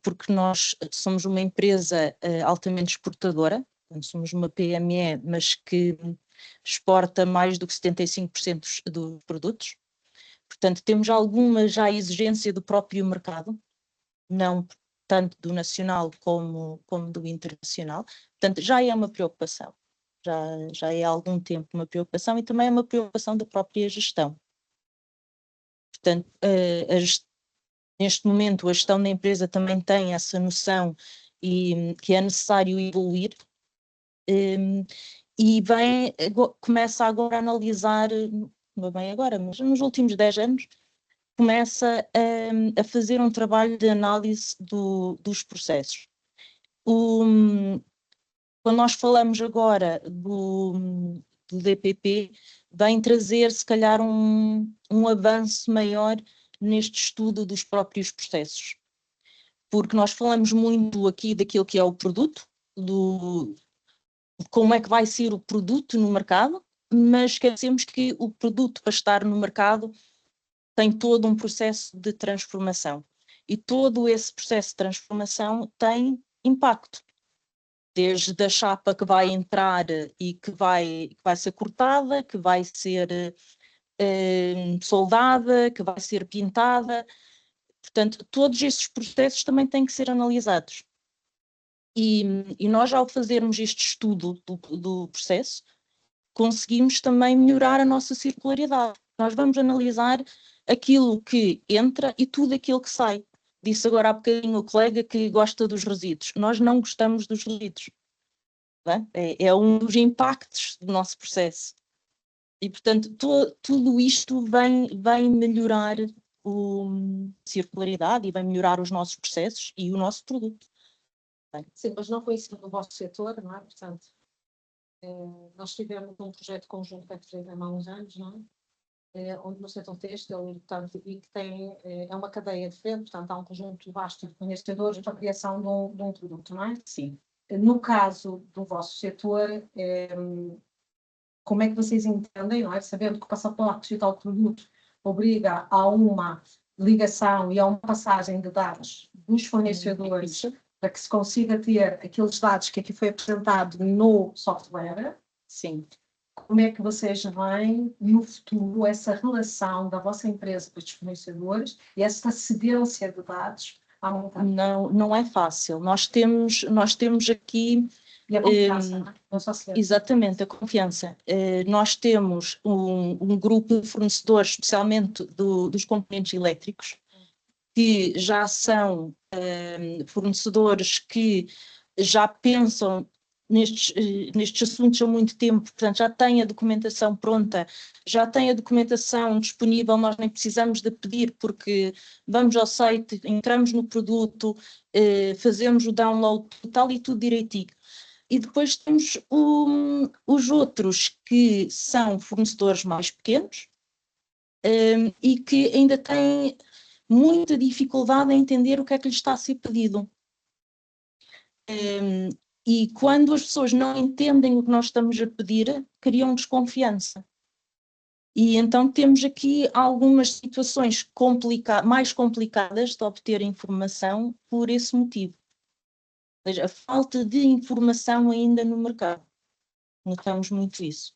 porque nós somos uma empresa altamente exportadora, somos uma PME, mas que exporta mais do que 75% dos produtos. Portanto, temos alguma já exigência do próprio mercado, não tanto do nacional como do internacional. Portanto, já é uma preocupação. Já é há algum tempo uma preocupação e também é uma preocupação da própria gestão. Portanto, neste momento, a gestão da empresa também tem essa noção e que é necessário evoluir. E começa agora a analisar, não é bem agora, mas nos últimos 10 anos, começa a fazer um trabalho de análise dos processos. Quando nós falamos agora do DPP, vem trazer, se calhar, um avanço maior neste estudo dos próprios processos. Porque nós falamos muito aqui daquilo que é o produto, como é que vai ser o produto no mercado, mas esquecemos que o produto, para estar no mercado, tem todo um processo de transformação. E todo esse processo de transformação tem impacto. Desde a chapa que vai entrar e que vai ser cortada, que vai ser soldada, que vai ser pintada. Portanto, todos esses processos também têm que ser analisados. E nós, ao fazermos este estudo do processo, conseguimos também melhorar a nossa circularidade. Nós vamos analisar aquilo que entra e tudo aquilo que sai. Disse agora há bocadinho o colega que gosta dos resíduos. Nós não gostamos dos resíduos. É um dos impactos do nosso processo. E, portanto, tudo isto vem melhorar a circularidade e vai melhorar os nossos processos e o nosso produto. Sim, mas não conhecendo o vosso setor, não é? Portanto, nós tivemos um projeto conjunto que fizemos há uns anos, não é? Onde no setor têxtil, portanto, e que é uma cadeia diferente, portanto, há um conjunto vasto de fornecedores para a criação de um produto, não é? Sim. No caso do vosso setor, como é que vocês entendem, não é? Sabendo que o passaporte digital de produto obriga a uma ligação e a uma passagem de dados dos fornecedores para que se consiga ter aqueles dados que aqui foi apresentado no software. Sim. Como é que vocês veem no futuro essa relação da vossa empresa com os fornecedores e essa cedência de dados à vontade? Não é fácil. Nós temos aqui... E a confiança, não é? Não só se... Exatamente, a confiança. Nós temos um grupo de fornecedores, especialmente dos componentes elétricos, que já são fornecedores que já pensam nestes assuntos há muito tempo, portanto já têm a documentação pronta, já têm a documentação disponível, nós nem precisamos de pedir, porque vamos ao site, entramos no produto, fazemos o download total e tudo direitinho. E depois temos os outros que são fornecedores mais pequenos e que ainda têm muita dificuldade em entender o que é que lhes está a ser pedido. E quando as pessoas não entendem o que nós estamos a pedir, criam desconfiança. E então temos aqui algumas situações mais complicadas de obter informação por esse motivo. Ou seja, a falta de informação ainda no mercado. Notamos muito isso.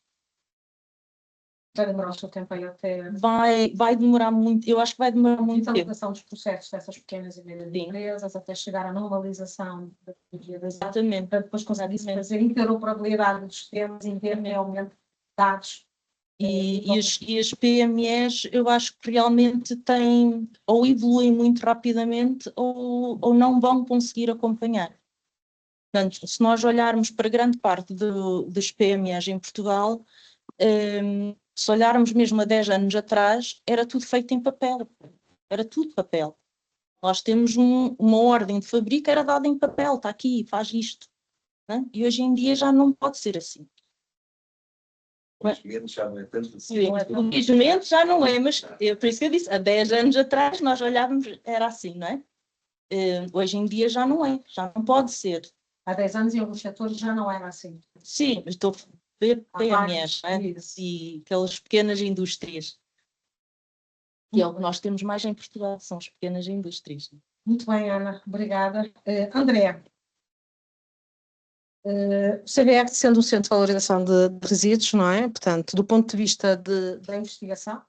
Vai demorar o seu tempo aí até... Vai demorar muito, eu acho que vai demorar muito tempo. A digitalização dos processos dessas pequenas e médias empresas, até chegar à normalização da tecnologia das dados, para depois conseguir fazer interoperabilidade dos sistemas, em ter realmente dados. E as PMEs, eu acho que realmente têm, ou evoluem muito rapidamente, ou não vão conseguir acompanhar. Portanto, se nós olharmos para grande parte das PMEs em Portugal, se olharmos mesmo há 10 anos atrás, era tudo feito em papel. Era tudo papel. Nós temos uma ordem de fabrico, era dada em papel, está aqui, faz isto. Né? E hoje em dia já não pode ser assim. Felizmente já não é tanto assim. Felizmente já não é, mas por isso que eu disse, há 10 anos atrás nós olhávamos, era assim, não é? Hoje em dia já não é, já não pode ser. Há 10 anos em alguns setores já não era assim. Sim, mas estou a ver PMEs, né? E aquelas pequenas indústrias. Que é o que nós temos mais em Portugal, são as pequenas indústrias. Muito bem, Ana, obrigada. André, o CBR sendo um centro de valorização de resíduos, não é? Portanto, do ponto de vista da investigação,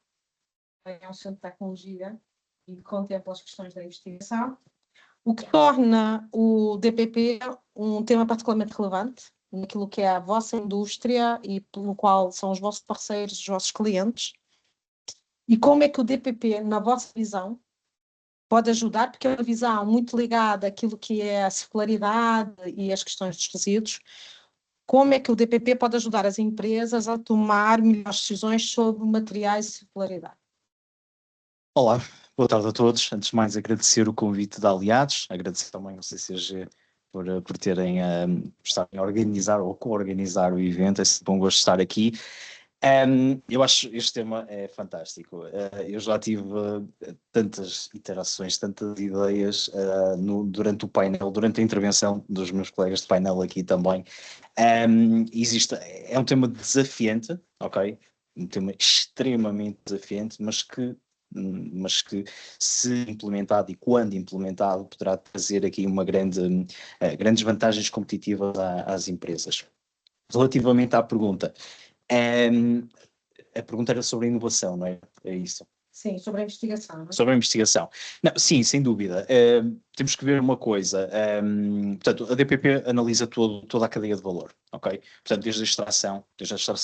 é um centro de tecnologia e contempla as questões da investigação, o que torna o DPP um tema particularmente relevante naquilo que é a vossa indústria e pelo qual são os vossos parceiros, os vossos clientes. E como é que o DPP, na vossa visão, pode ajudar, porque é uma visão muito ligada àquilo que é a circularidade e as questões dos resíduos, como é que o DPP pode ajudar as empresas a tomar melhores decisões sobre materiais e circularidade? Olá, boa tarde a todos. Antes de mais, agradecer o convite da Aliados, agradecer também ao CCG por terem estarem a organizar ou co-organizar o evento. É sempre um gosto de estar aqui. Eu acho este tema é fantástico. Eu já tive tantas interações, tantas ideias durante o painel, durante a intervenção dos meus colegas de painel aqui também. É um tema desafiante, ok? Um tema extremamente desafiante, mas que se implementado e quando implementado poderá trazer aqui uma grandes vantagens competitivas às empresas. Relativamente à pergunta, a pergunta era sobre a inovação, não é? É isso. Sim, sobre a investigação. Não é? Sobre a investigação. Não, sim, sem dúvida. Temos que ver uma coisa. Portanto, a DPP analisa toda a cadeia de valor, ok? Portanto, desde a extração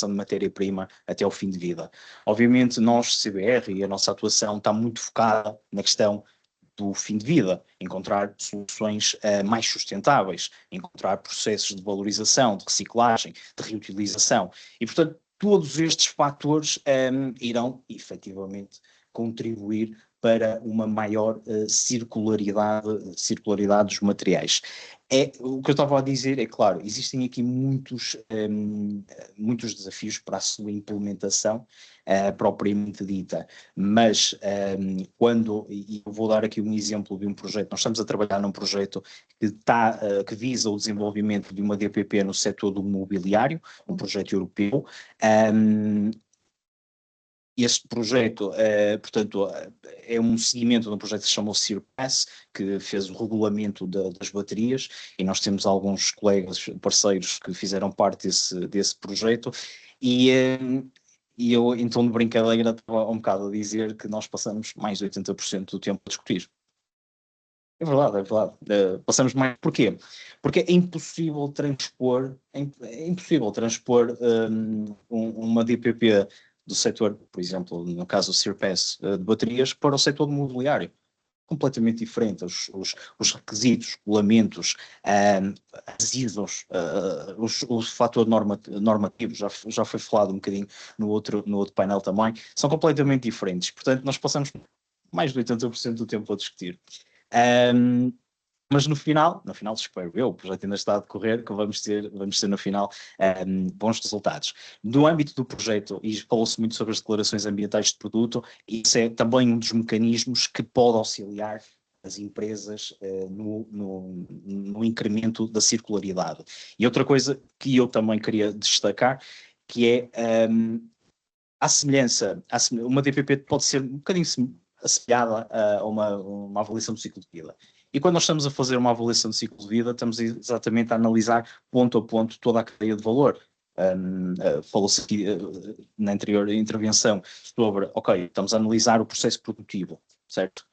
de matéria-prima até ao fim de vida. Obviamente, nós, CBR, e a nossa atuação está muito focada na questão do fim de vida, encontrar soluções mais sustentáveis, encontrar processos de valorização, de reciclagem, de reutilização. E, portanto, todos estes fatores irão, efetivamente, contribuir para uma maior circularidade dos materiais. O que eu estava a dizer é, claro, existem aqui muitos desafios para a sua implementação propriamente dita, mas e eu vou dar aqui um exemplo de um projeto, nós estamos a trabalhar num projeto que visa o desenvolvimento de uma DPP no setor do mobiliário, um projeto europeu. Este projeto, portanto, é um seguimento de um projeto que se chama o CIRPAS, que fez o regulamento das baterias, e nós temos alguns colegas, parceiros, que fizeram parte desse projeto, e eu, em tom de brincadeira, estava um bocado a dizer que nós passamos mais de 80% do tempo a discutir. É verdade, é verdade. Passamos mais. Porquê? Porque é impossível transpor uma DPP do setor, por exemplo, no caso do CIRPAS de baterias, para o setor do mobiliário. Completamente diferente. Os requisitos, regulamentos, as ISOs, o fator normativo, já foi falado um bocadinho no outro painel também, são completamente diferentes. Portanto, nós passamos mais de 80% do tempo a discutir. Mas no final espero eu, o projeto ainda está a decorrer, que vamos ter no final bons resultados. No âmbito do projeto, e falou-se muito sobre as declarações ambientais de produto, isso é também um dos mecanismos que pode auxiliar as empresas no incremento da circularidade. E outra coisa que eu também queria destacar, que é a semelhança, uma DPP pode ser um bocadinho assemelhada a uma avaliação do ciclo de vida. E quando nós estamos a fazer uma avaliação de ciclo de vida, estamos exatamente a analisar ponto a ponto toda a cadeia de valor. Falou-se aqui na anterior intervenção sobre, estamos a analisar o processo produtivo, certo?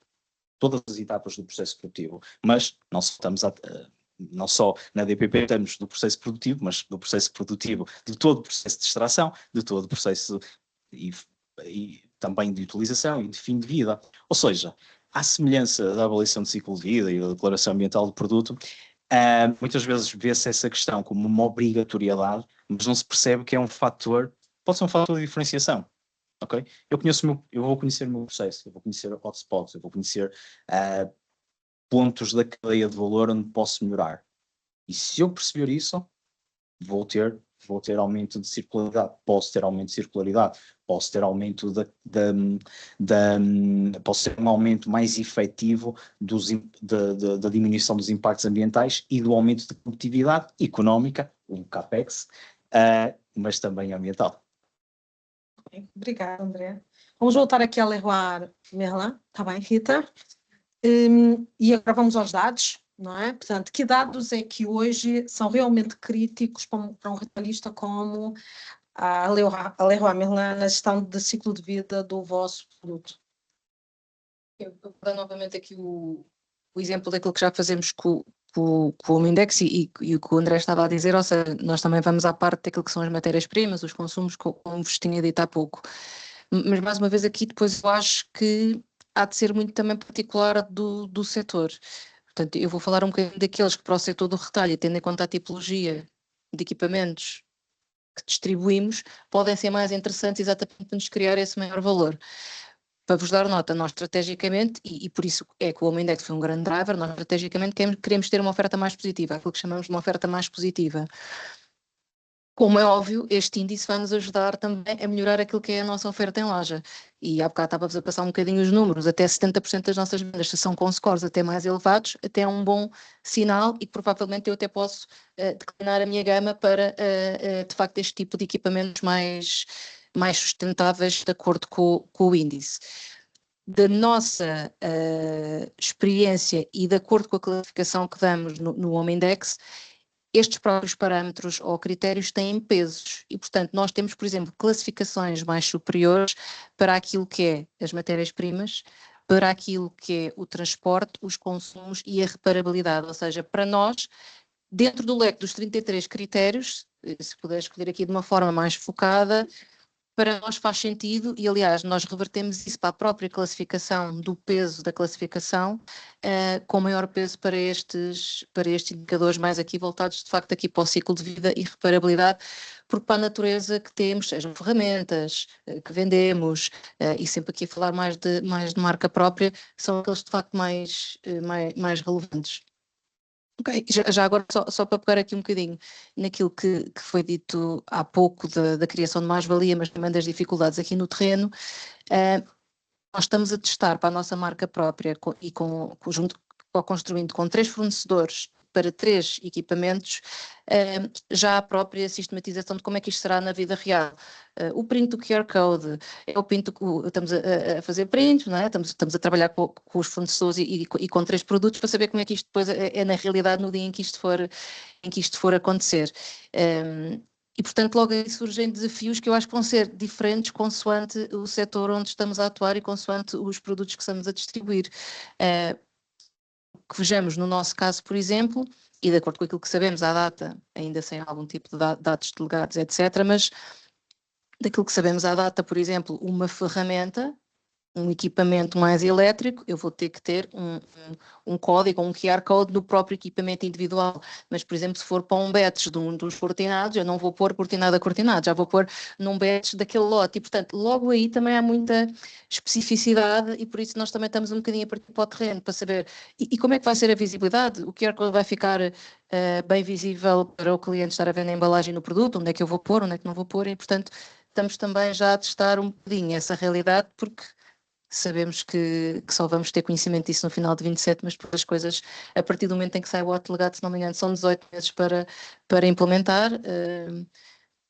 Todas as etapas do processo produtivo, mas não só na DPP estamos do processo produtivo, mas do processo produtivo de todo o processo de extração, de todo o processo e também de utilização e de fim de vida. Ou seja, à semelhança da avaliação de ciclo de vida e da declaração ambiental do produto, muitas vezes vê-se essa questão como uma obrigatoriedade, mas não se percebe que é pode ser um fator de diferenciação. Okay? Eu vou conhecer o meu processo, eu vou conhecer hotspots, eu vou conhecer pontos da cadeia de valor onde posso melhorar. E se eu perceber isso, vou ter aumento de circularidade, posso ter aumento de circularidade, posso ter aumento posso ter um aumento mais efetivo da diminuição dos impactos ambientais e do aumento de produtividade económica, o CAPEX, mas também ambiental. Obrigada, André. Vamos voltar aqui a Leroy Merlin, está bem, Rita? E agora vamos aos dados, não é? Portanto, que dados é que hoje são realmente críticos para um retalhista como a Leroy Merlin na gestão de ciclo de vida do vosso produto? Eu vou dar novamente aqui o exemplo daquilo que já fazemos com o Index e o que o André estava a dizer, ou seja, nós também vamos à parte daquilo que são as matérias-primas, os consumos, como vos tinha dito há pouco. Mas, mais uma vez, aqui depois eu acho que há de ser muito também particular do setor. Portanto, eu vou falar um bocadinho daqueles que para o setor do retalho, tendo em conta a tipologia de equipamentos que distribuímos, podem ser mais interessantes exatamente para nos criar esse maior valor. Para vos dar nota, nós estrategicamente, e por isso é que o Home Index foi um grande driver, nós estrategicamente queremos ter uma oferta mais positiva, aquilo que chamamos de uma oferta mais positiva. Como é óbvio, este índice vai nos ajudar também a melhorar aquilo que é a nossa oferta em loja. E há bocado estava-vos a passar um bocadinho os números, até 70% das nossas vendas são com scores até mais elevados, até é um bom sinal e que provavelmente eu até posso declinar a minha gama para, de facto, este tipo de equipamentos mais sustentáveis de acordo com o índice. Da nossa experiência e de acordo com a classificação que damos no Home Index, estes próprios parâmetros ou critérios têm pesos e, portanto, nós temos, por exemplo, classificações mais superiores para aquilo que é as matérias-primas, para aquilo que é o transporte, os consumos e a reparabilidade, ou seja, para nós, dentro do leque dos 33 critérios, se puder escolher aqui de uma forma mais focada, para nós faz sentido e, aliás, nós revertemos isso para a própria classificação do peso da classificação, com maior peso para estes indicadores mais aqui voltados, de facto, aqui para o ciclo de vida e reparabilidade, porque para a natureza que temos, sejam ferramentas que vendemos, e sempre aqui a falar mais de marca própria, são aqueles, de facto, mais relevantes. Ok, já agora só para pegar aqui um bocadinho naquilo que foi dito há pouco da criação de mais-valia, mas também das dificuldades aqui no terreno, nós estamos a testar para a nossa marca própria construindo com 3 fornecedores para 3 equipamentos, já a própria sistematização de como é que isto será na vida real. O print do QR Code, é o print estamos a fazer print, não é? Estamos a trabalhar com os fornecedores e com 3 produtos para saber como é que isto depois é na realidade no dia em que isto for acontecer. E, portanto, logo aí surgem desafios que eu acho que vão ser diferentes consoante o setor onde estamos a atuar e consoante os produtos que estamos a distribuir. Que vejamos no nosso caso, por exemplo, e de acordo com aquilo que sabemos à data, ainda sem algum tipo de dados delegados, etc., mas daquilo que sabemos à data, por exemplo, uma ferramenta, um equipamento mais elétrico, eu vou ter que ter um código, um QR Code no próprio equipamento individual. Mas, por exemplo, se for para um batch dos cortinados, eu não vou pôr cortinado a cortinado, já vou pôr num batch daquele lote. E, portanto, logo aí também há muita especificidade e por isso nós também estamos um bocadinho a partir para o terreno, para saber e como é que vai ser a visibilidade. O QR Code vai ficar bem visível para o cliente estar a ver a embalagem no produto, onde é que eu vou pôr, onde é que não vou pôr, e, portanto, estamos também já a testar um bocadinho essa realidade, porque sabemos que só vamos ter conhecimento disso no final de 27, mas as coisas, a partir do momento em que sai o ato delegado, se não me engano, são 18 meses para implementar,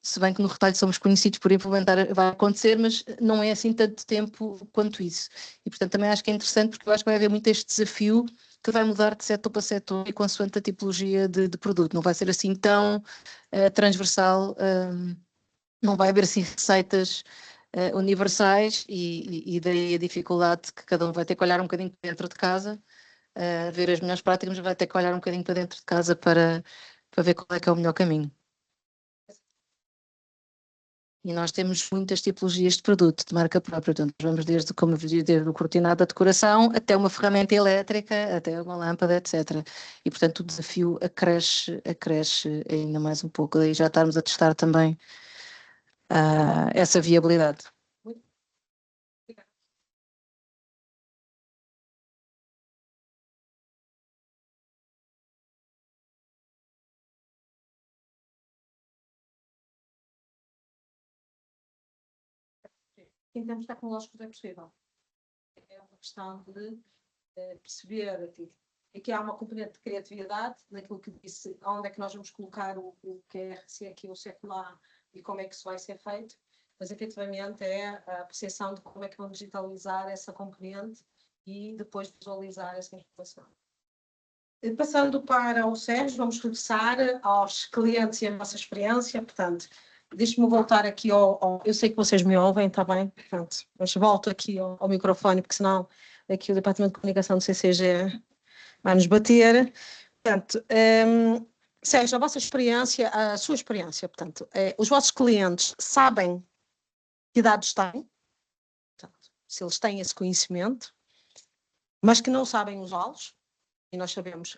se bem que no retalho somos conhecidos por implementar, vai acontecer, mas não é assim tanto tempo quanto isso. E, portanto, também acho que é interessante, porque eu acho que vai haver muito este desafio que vai mudar de setor para setor e consoante a tipologia de produto. Não vai ser assim tão transversal, não vai haver assim receitas universais e daí a dificuldade que cada um vai ter que olhar um bocadinho para dentro de casa, ver as melhores práticas, mas vai ter que olhar um bocadinho para dentro de casa para ver qual é que é o melhor caminho. E nós temos muitas tipologias de produto, de marca própria, portanto, vamos desde, como eu disse, desde o cortinado da decoração até uma ferramenta elétrica, até uma lâmpada, etc. E, portanto, o desafio acresce ainda mais um pouco, daí já estarmos a testar também essa viabilidade. Em termos tecnológicos é possível. É uma questão de perceber aqui há uma componente de criatividade naquilo que disse, onde é que nós vamos colocar o QR, se é aqui ou se é lá e como é que isso vai ser feito, mas efetivamente é a percepção de como é que vamos digitalizar essa componente e depois visualizar essa informação. Passando para o Sérgio, vamos regressar aos clientes e a nossa experiência, portanto, deixe-me voltar aqui eu sei que vocês me ouvem, está bem? Portanto, mas volto aqui ao microfone, porque senão aqui o Departamento de Comunicação do CCG vai nos bater. Portanto, Sérgio, a sua experiência, portanto, os vossos clientes sabem que dados têm, portanto, se eles têm esse conhecimento, mas que não sabem usá-los, e nós sabemos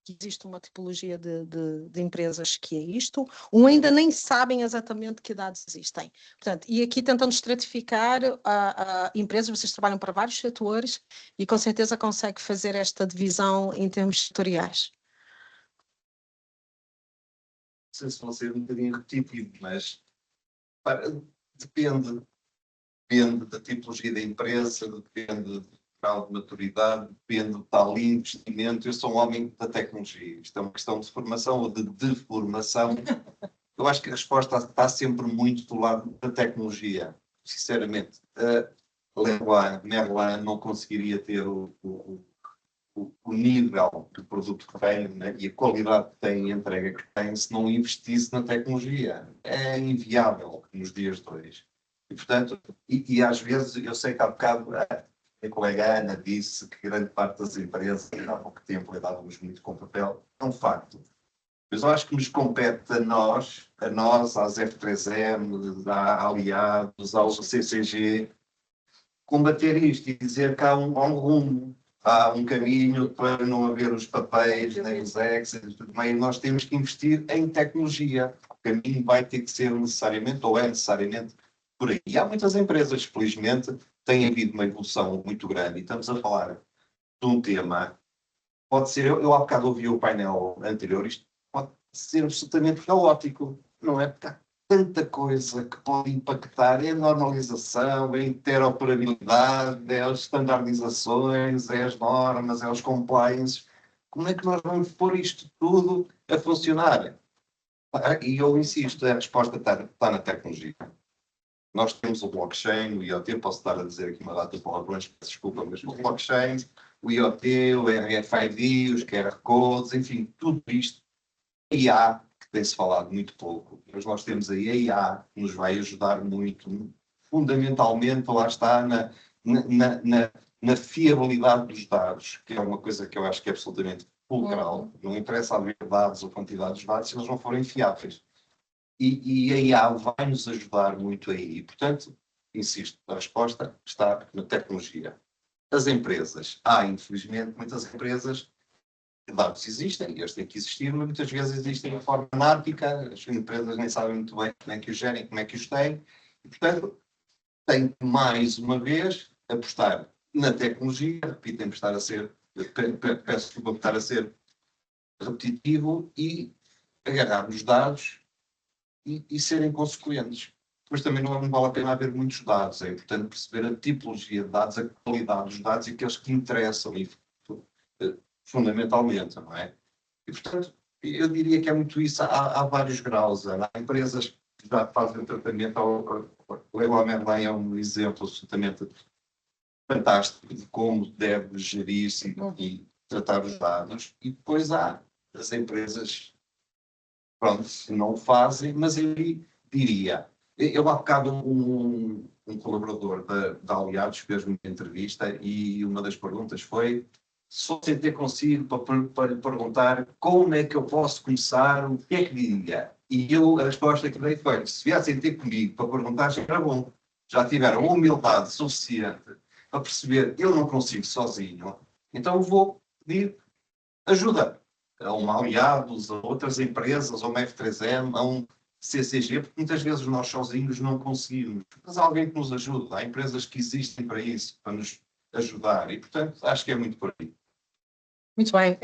que existe uma tipologia de empresas que é isto, ou ainda nem sabem exatamente que dados existem. Portanto, e aqui tentando estratificar a empresas, vocês trabalham para vários setores e com certeza consegue fazer esta divisão em termos setoriais. Não sei se vão ser um bocadinho repetitivo, mas depende da tipologia da empresa, depende do grau de maturidade, depende do tal investimento. Eu sou um homem da tecnologia. Isto é uma questão de formação ou de deformação. Eu acho que a resposta está sempre muito do lado da tecnologia. Sinceramente, Merlin não conseguiria ter o nível de produto que tem, né, e a qualidade que tem e a entrega que tem se não investisse na tecnologia. É inviável nos dias de hoje. E, portanto, e às vezes, eu sei que há bocado a colega Ana disse que grande parte das empresas, há pouco tempo, lidávamos muito com papel. É um facto. Mas eu acho que nos compete a nós, às F3M, à Aliados, ao CCG, combater isto e dizer que há um rumo, há um caminho para não haver os papéis, nem os Excel, mas nós temos que investir em tecnologia. O caminho vai ter que ser necessariamente, ou é necessariamente, por aí. E há muitas empresas, felizmente, tem havido uma evolução muito grande e estamos a falar de um tema, pode ser, eu há bocado ouvi o painel anterior, isto pode ser absolutamente caótico, não é? Porque há tanta coisa que pode impactar, é a normalização, é a interoperabilidade, é as standardizações, é as normas, é os compliances. Como é que nós vamos pôr isto tudo a funcionar? E eu insisto, a resposta está na tecnologia. Nós temos o blockchain, o IoT, posso estar a dizer aqui uma data de palavrões, peço desculpa, mas o blockchain, o IoT, o RFID, os QR codes, enfim, tudo isto. A IA, que tem-se falado muito pouco, mas nós temos aí a IA, que nos vai ajudar muito, fundamentalmente, lá está, na fiabilidade dos dados, que é uma coisa que eu acho que é absolutamente fulcral. Não interessa haver dados ou quantidade dos dados se eles não forem fiáveis. E a IA vai nos ajudar muito aí. E, portanto, insisto, a resposta está na tecnologia. As empresas. Infelizmente, muitas empresas, dados existem, eles têm que existir, mas muitas vezes existem de forma anárquica, as empresas nem sabem muito bem como é que os gerem, como é que os têm. E, portanto, tem que, mais uma vez, apostar na tecnologia, repito, tem que estar a ser, peço desculpa por estar a ser repetitivo, e agarrar os dados e serem consequentes. Depois também não vale a pena haver muitos dados, é importante perceber a tipologia de dados, a qualidade dos dados e aqueles que interessam fundamentalmente, não é? E, portanto, eu diria que é muito isso, há vários graus. Há empresas que já fazem tratamento, o Leroy Merlin é um exemplo absolutamente fantástico de como deve gerir-se e tratar os dados, e depois há as empresas, pronto, que não o fazem, mas eu diria, eu há bocado um colaborador da Aliados fez-me uma entrevista e uma das perguntas foi: só sentei consigo para lhe perguntar como é que eu posso começar, o que é que diria? E a resposta que dei foi: se viessem ter comigo para perguntar, já era bom. Já tiveram humildade suficiente para perceber que eu não consigo sozinho, então vou pedir ajuda a um Aliados, a outras empresas, a uma F3M, a um CCG, porque muitas vezes nós sozinhos não conseguimos. Mas há alguém que nos ajuda, há empresas que existem para isso, para nos ajudar, e portanto acho que é muito por aí. Muito bem.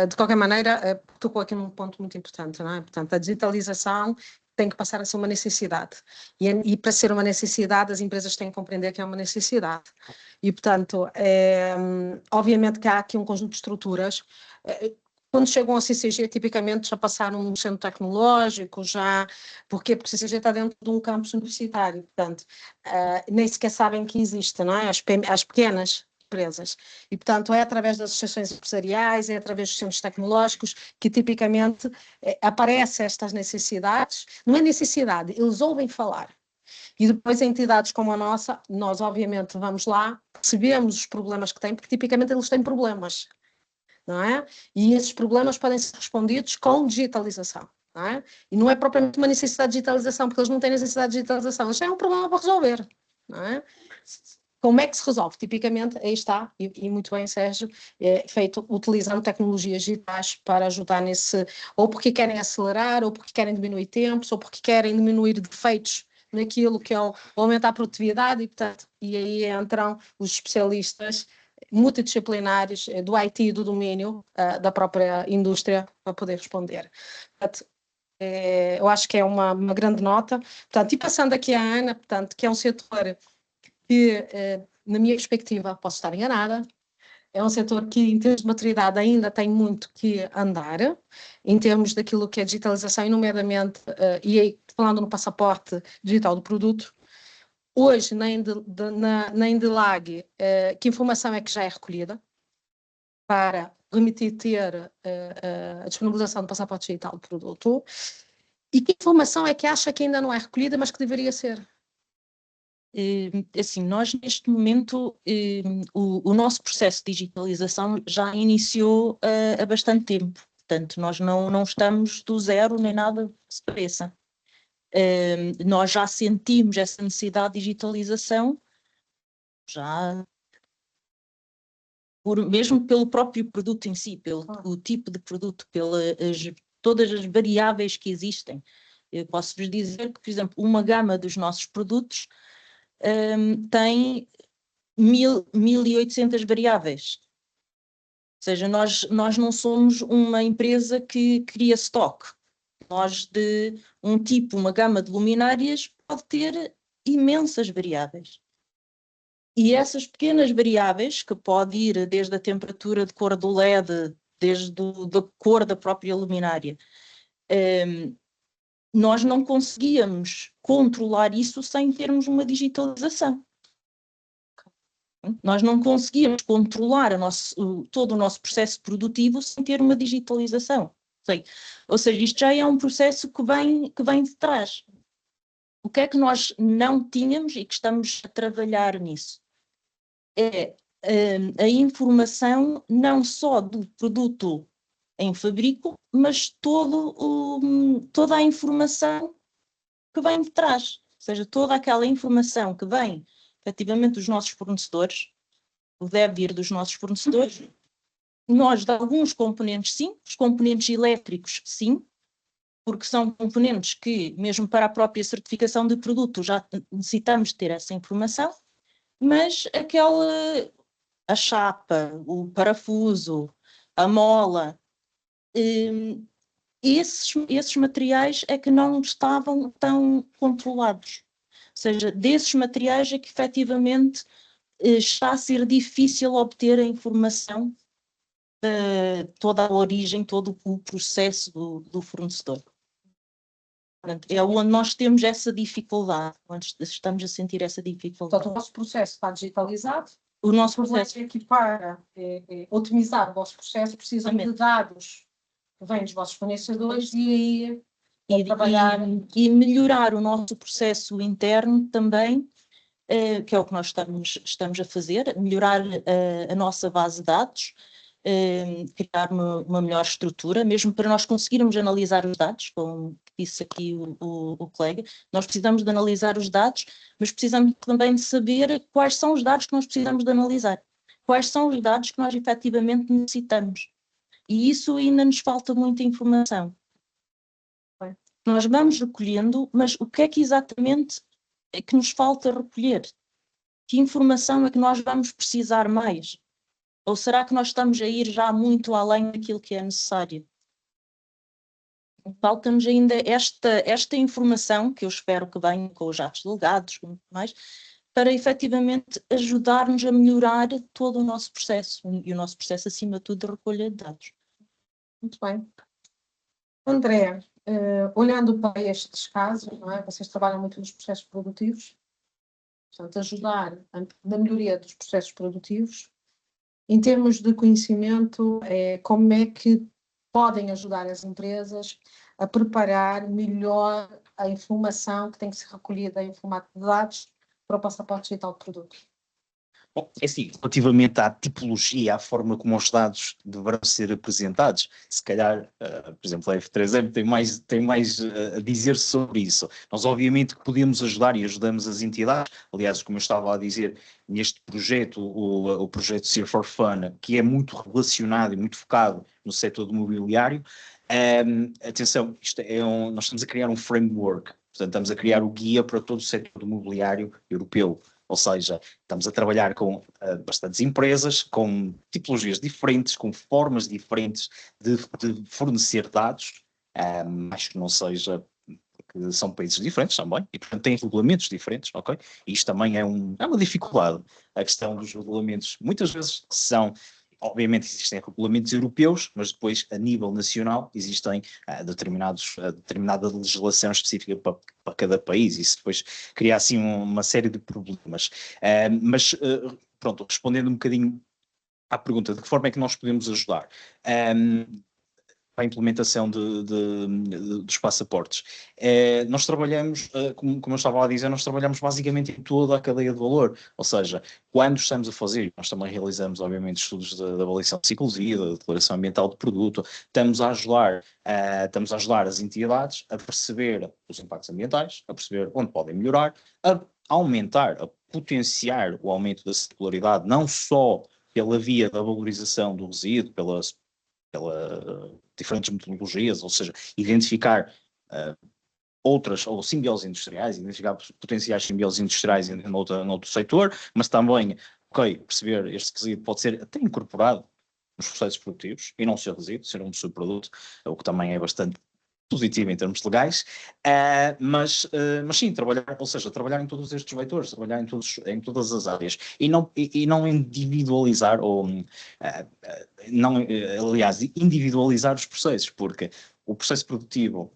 De qualquer maneira, tocou aqui num ponto muito importante, não é? Portanto, a digitalização tem que passar a ser uma necessidade. E para ser uma necessidade, as empresas têm que compreender que é uma necessidade. E, portanto, obviamente que há aqui um conjunto de estruturas. Quando chegam ao CCG, tipicamente já passaram no centro tecnológico, Porquê? Porque o CCG está dentro de um campus universitário, portanto, nem sequer sabem que existe, não é? As pequenas empresas. E, portanto, é através das associações empresariais, é através dos centros tecnológicos que tipicamente aparecem estas necessidades. Não é necessidade, eles ouvem falar. E depois entidades como a nossa, nós obviamente vamos lá, percebemos os problemas que têm, porque tipicamente eles têm problemas, não é? E esses problemas podem ser respondidos com digitalização. Não é? E não é propriamente uma necessidade de digitalização, porque eles não têm necessidade de digitalização, eles têm um problema para resolver. Não é? Como é que se resolve? Tipicamente, aí está, e muito bem, Sérgio, feito utilizando tecnologias digitais para ajudar nesse, ou porque querem acelerar, ou porque querem diminuir tempos, ou porque querem diminuir defeitos naquilo que é o aumentar a produtividade, e, portanto, e aí entram os especialistas multidisciplinares do IT e do domínio da própria indústria para poder responder. Portanto, eu acho que é uma grande nota. Portanto, e passando aqui à Ana, portanto, que é um setor que, na minha perspectiva, posso estar enganada, é um setor que, em termos de maturidade, ainda tem muito que andar, em termos daquilo que é digitalização, e nomeadamente, e aí, falando no passaporte digital do produto, hoje, na Indelag, que informação é que já é recolhida para permitir ter a disponibilização do passaporte digital do produto, e que informação é que acha que ainda não é recolhida, mas que deveria ser? Assim, nós neste momento, o nosso processo de digitalização já iniciou há bastante tempo. Portanto, nós não estamos do zero nem nada que se pareça. Nós já sentimos essa necessidade de digitalização, já mesmo pelo próprio produto em si, pelo o tipo de produto, todas as variáveis que existem. Eu posso-vos dizer que, por exemplo, uma gama dos nossos produtos tem 1.800 variáveis. Ou seja, nós não somos uma empresa que cria stock. Nós, de um tipo, uma gama de luminárias, pode ter imensas variáveis. E essas pequenas variáveis, que pode ir desde a temperatura de cor do LED, desde a cor da própria luminária, nós não conseguíamos controlar isso sem termos uma digitalização. Nós não conseguíamos controlar todo o nosso processo produtivo sem ter uma digitalização. Ou seja, isto já é um processo que vem de trás. O que é que nós não tínhamos e que estamos a trabalhar nisso? É a informação não só do produto em fabrico, mas toda a informação que vem de trás. Ou seja, toda aquela informação que vem efetivamente dos nossos fornecedores, deve vir dos nossos fornecedores. Nós, de alguns componentes, sim, os componentes elétricos, sim, porque são componentes que, mesmo para a própria certificação de produto, já necessitamos ter essa informação, mas a chapa, o parafuso, a mola, esses materiais é que não estavam tão controlados. Ou seja, desses materiais é que efetivamente está a ser difícil obter a informação de toda a origem, todo o processo do fornecedor. Portanto, é onde nós temos essa dificuldade, onde estamos a sentir essa dificuldade. Portanto, o nosso processo está digitalizado. O nosso processo é que para otimizar o vosso processo precisam de dados que vêm dos vossos fornecedores e aí trabalhar e melhorar o nosso processo interno também, que é o que nós estamos a fazer, melhorar a nossa base de dados, criar uma melhor estrutura, mesmo para nós conseguirmos analisar os dados, como disse aqui o colega, nós precisamos de analisar os dados, mas precisamos também de saber quais são os dados que nós precisamos de analisar, quais são os dados que nós efetivamente necessitamos. E isso ainda nos falta muita informação. Nós vamos recolhendo, mas o que é que exatamente é que nos falta recolher? Que informação é que nós vamos precisar mais? Ou será que nós estamos a ir já muito além daquilo que é necessário? Falta-nos ainda esta informação, que eu espero que venha com os atos delegados, muito mais, para efetivamente ajudar-nos a melhorar todo o nosso processo, e o nosso processo, acima de tudo, de recolha de dados. Muito bem. André, olhando para estes casos, não é? Vocês trabalham muito nos processos produtivos, portanto, ajudar na melhoria dos processos produtivos. Em termos de conhecimento, como é que podem ajudar as empresas a preparar melhor a informação que tem que ser recolhida em formato de dados para o passaporte digital de produto? Bom, é assim, relativamente à tipologia, à forma como os dados deverão ser apresentados, se calhar, por exemplo, a F3M tem mais a dizer sobre isso. Nós obviamente que podemos ajudar e ajudamos as entidades, aliás, como eu estava a dizer, neste projeto, o projeto Sear for Fun, que é muito relacionado e muito focado no setor do mobiliário, atenção, nós estamos a criar um framework, portanto estamos a criar o guia para todo o setor do mobiliário europeu. Ou seja, estamos a trabalhar com bastantes empresas, com tipologias diferentes, com formas diferentes de fornecer dados, acho que não seja, porque são países diferentes também, e portanto têm regulamentos diferentes, ok? E isto também é uma dificuldade. A questão dos regulamentos, muitas vezes são, obviamente existem regulamentos europeus, mas depois a nível nacional existem determinada legislação específica para cada país, isso depois cria assim uma série de problemas. Pronto, respondendo um bocadinho à pergunta de que forma é que nós podemos ajudar. para a implementação dos passaportes. Nós trabalhamos, como eu estava a dizer, nós trabalhamos basicamente em toda a cadeia de valor, ou seja, quando estamos a fazer, nós também realizamos, obviamente, estudos de avaliação de ciclo de vida, de declaração ambiental do produto, estamos a ajudar as entidades a perceber os impactos ambientais, a perceber onde podem melhorar, a aumentar, a potenciar o aumento da circularidade, não só pela via da valorização do resíduo, pela diferentes metodologias, ou seja, identificar outras, ou simbioses industriais, identificar potenciais simbioses industriais noutro setor, mas também, perceber este resíduo pode ser até incorporado nos processos produtivos e não ser resíduo, ser um subproduto, o que também é bastante positivo em termos legais, mas sim, trabalhar em todos estes vetores, trabalhar em todas as áreas e não individualizar aliás, individualizar os processos, porque o processo produtivo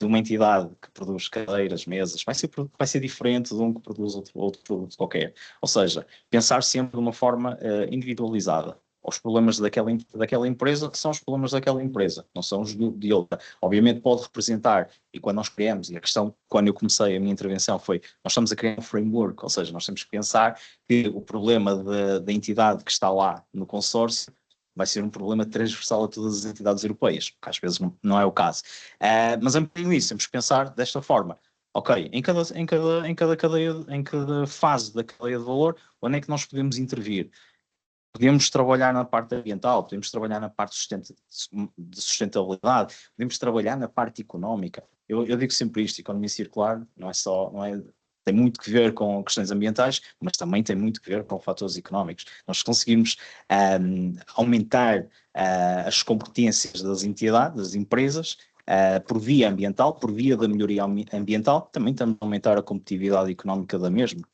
de uma entidade que produz cadeiras, mesas, vai ser diferente de um que produz outro produto qualquer. Ou seja, pensar sempre de uma forma individualizada. Os problemas daquela empresa são os problemas daquela empresa, não são os de outra. Obviamente pode representar, e quando nós criamos, e a questão, quando eu comecei a minha intervenção foi, nós estamos a criar um framework, ou seja, nós temos que pensar que o problema da entidade que está lá no consórcio vai ser um problema transversal a todas as entidades europeias, que às vezes não é o caso. Mas é um bocadinho isso, temos que pensar desta forma. Ok, em cada fase da cadeia de valor, onde é que nós podemos intervir? Podemos trabalhar na parte ambiental, podemos trabalhar na parte de sustentabilidade, podemos trabalhar na parte económica. Eu digo sempre isto, economia circular tem muito que ver com questões ambientais, mas também tem muito que ver com fatores económicos. Nós conseguimos aumentar as competências das entidades, das empresas, por via ambiental, por via da melhoria ambiental, também estamos a aumentar a competitividade económica da mesma.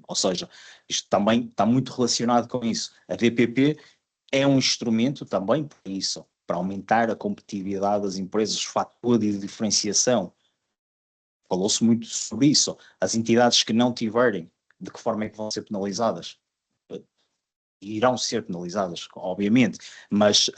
Ou seja, isto também está muito relacionado com isso. A DPP é um instrumento também para isso, para aumentar a competitividade das empresas, fator de diferenciação. Falou-se muito sobre isso. As entidades que não tiverem, de que forma é que vão ser penalizadas? Irão ser penalizadas, obviamente, mas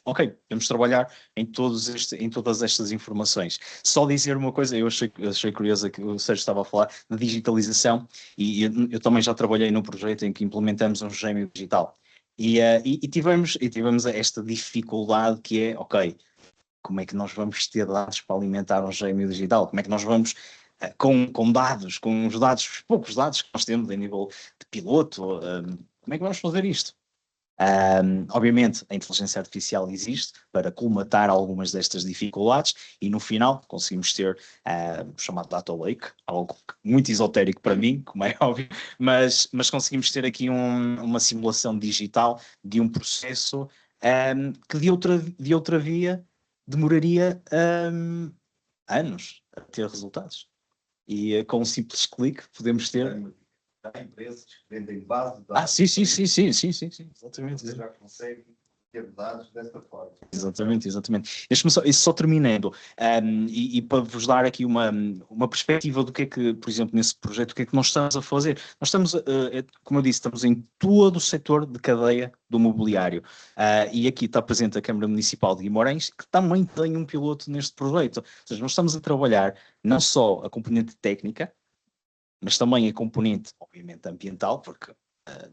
ok, podemos trabalhar em todas estas informações. Só dizer uma coisa, eu achei curiosa que o Sérgio estava a falar de digitalização, e eu também já trabalhei num projeto em que implementamos um gêmeo digital, e tivemos esta dificuldade que é, ok, como é que nós vamos ter dados para alimentar um gêmeo digital? Como é que nós vamos com dados, com os dados, poucos dados que nós temos em nível de piloto, como é que vamos fazer isto? Obviamente a inteligência artificial existe para colmatar algumas destas dificuldades e no final conseguimos ter o chamado data lake, algo muito esotérico para mim, como é óbvio, mas conseguimos ter aqui uma simulação digital de um processo que de outra via demoraria anos a ter resultados. E com um simples clique podemos ter. Há empresas que vendem base de dados. Sim, exatamente. Você já consegue ter dados desta forma. Exatamente. Deixa-me só terminando, e para vos dar aqui uma perspectiva do que é que, por exemplo, nesse projeto, o que é que nós estamos a fazer. Nós estamos, como eu disse, estamos em todo o setor de cadeia do mobiliário, e aqui está presente a Câmara Municipal de Guimarães, que também tem um piloto neste projeto. Ou seja, nós estamos a trabalhar não só a componente técnica, mas também a componente, obviamente, ambiental, porque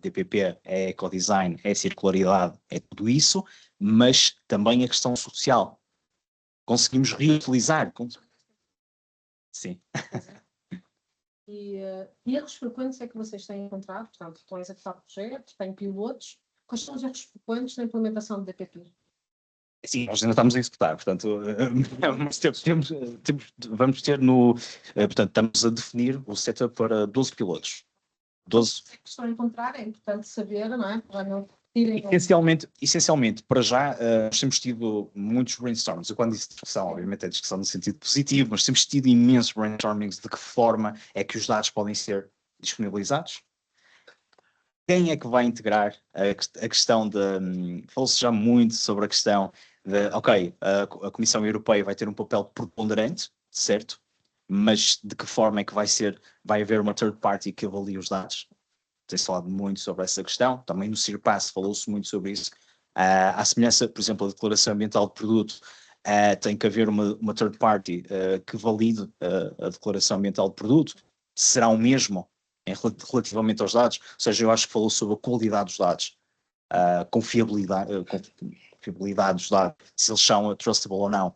DPP é ecodesign, é circularidade, é tudo isso, mas também a questão social. Conseguimos reutilizar. Sim. E erros frequentes é que vocês têm encontrado? Portanto, estão a executar projetos, têm pilotos. Quais são os erros frequentes na implementação do DPP? Sim, nós ainda estamos a executar, portanto, vamos ter portanto, estamos a definir o setup para 12 pilotos. 12. O que estão a encontrar é importante saber, não é? Para não tirem. Essencialmente, para já, nós temos tido muitos brainstorms. Eu quando disse discussão, obviamente é discussão no sentido positivo, mas temos tido imensos brainstormings de que forma é que os dados podem ser disponibilizados. Quem é que vai integrar a questão de... Falou-se já muito sobre a questão de, ok, a Comissão Europeia vai ter um papel preponderante, certo? Mas de que forma é que vai haver uma third party que avalie os dados? Tem-se falado muito sobre essa questão, também no CIRPAS falou-se muito sobre isso. À semelhança, por exemplo, a declaração ambiental de produto, tem que haver uma third party que valide a declaração ambiental de produto. Será o mesmo relativamente aos dados? Ou seja, eu acho que falou sobre a qualidade dos dados, confiabilidade dos dados, se eles são trustable ou não.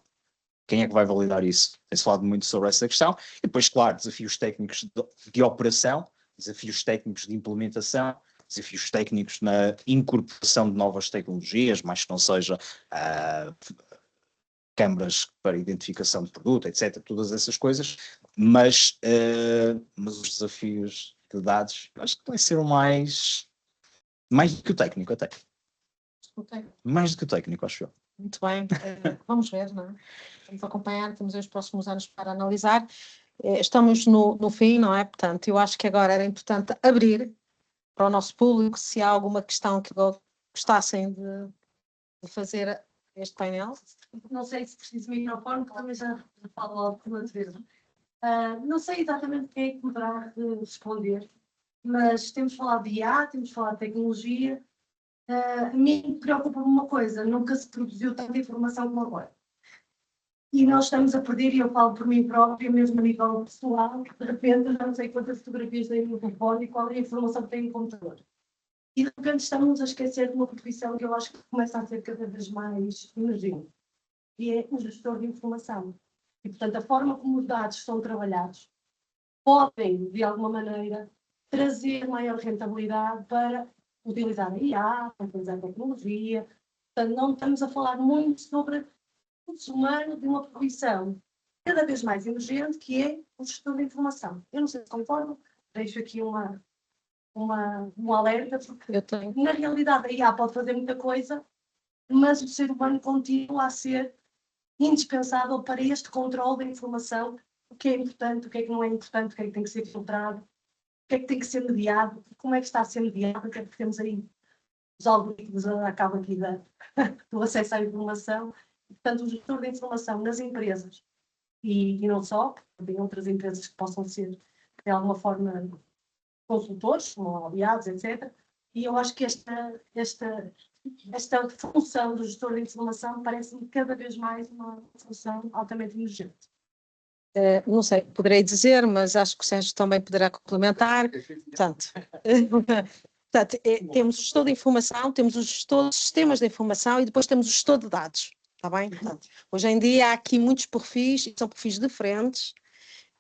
Quem é que vai validar isso? Tem-se falado muito sobre essa questão. E depois, claro, desafios técnicos de operação, desafios técnicos de implementação, desafios técnicos na incorporação de novas tecnologias, mais que não seja câmaras para identificação de produto, etc., todas essas coisas, mas os desafios de dados acho que vai ser mais do que o técnico até. Ok. Mais do que o técnico, acho eu. Muito bem, vamos ver, não é? Vamos acompanhar, temos aí os próximos anos para analisar. Estamos no fim, não é? Portanto, eu acho que agora era importante abrir para o nosso público se há alguma questão que gostassem de fazer este painel. Não sei se preciso de microfone, porque também já falo algumas vezes. Não sei exatamente quem é que poderá responder, mas temos falado de IA, temos falado de tecnologia. A mim preocupa-me uma coisa, nunca se produziu tanta informação como agora. E nós estamos a perder, e eu falo por mim própria, mesmo a nível pessoal, de repente eu já não sei quantas fotografias tenho no telefone e qual é a informação que tenho no computador. E de repente estamos a esquecer de uma profissão que eu acho que começa a ser cada vez mais emergente, e é o gestor de informação. E, portanto, a forma como os dados são trabalhados podem, de alguma maneira, trazer maior rentabilidade para utilizar a IA, para utilizar a tecnologia. Portanto, não estamos a falar muito sobre o recurso humano de uma profissão cada vez mais emergente, que é o gestor de informação. Eu não sei se concordo, deixo aqui um alerta, porque na realidade a IA pode fazer muita coisa, mas o ser humano continua a ser indispensável para este controle da informação, o que é importante, o que é que não é importante, o que é que tem que ser filtrado, o que é que tem que ser mediado, como é que está a ser mediado, porque é que temos aí os algoritmos acabam aqui do acesso à informação. Portanto, o gestor da informação nas empresas, e não só, também outras empresas que possam ser, de alguma forma, consultores, como aliados, etc. E eu acho que esta função do gestor de informação parece-me cada vez mais uma função altamente emergente. Não sei, poderei dizer, mas acho que o Sérgio também poderá complementar. Portanto, temos o gestor de informação, temos o gestor de sistemas de informação e depois temos o gestor de dados. Está bem? Portanto, hoje em dia há aqui muitos perfis, e são perfis diferentes,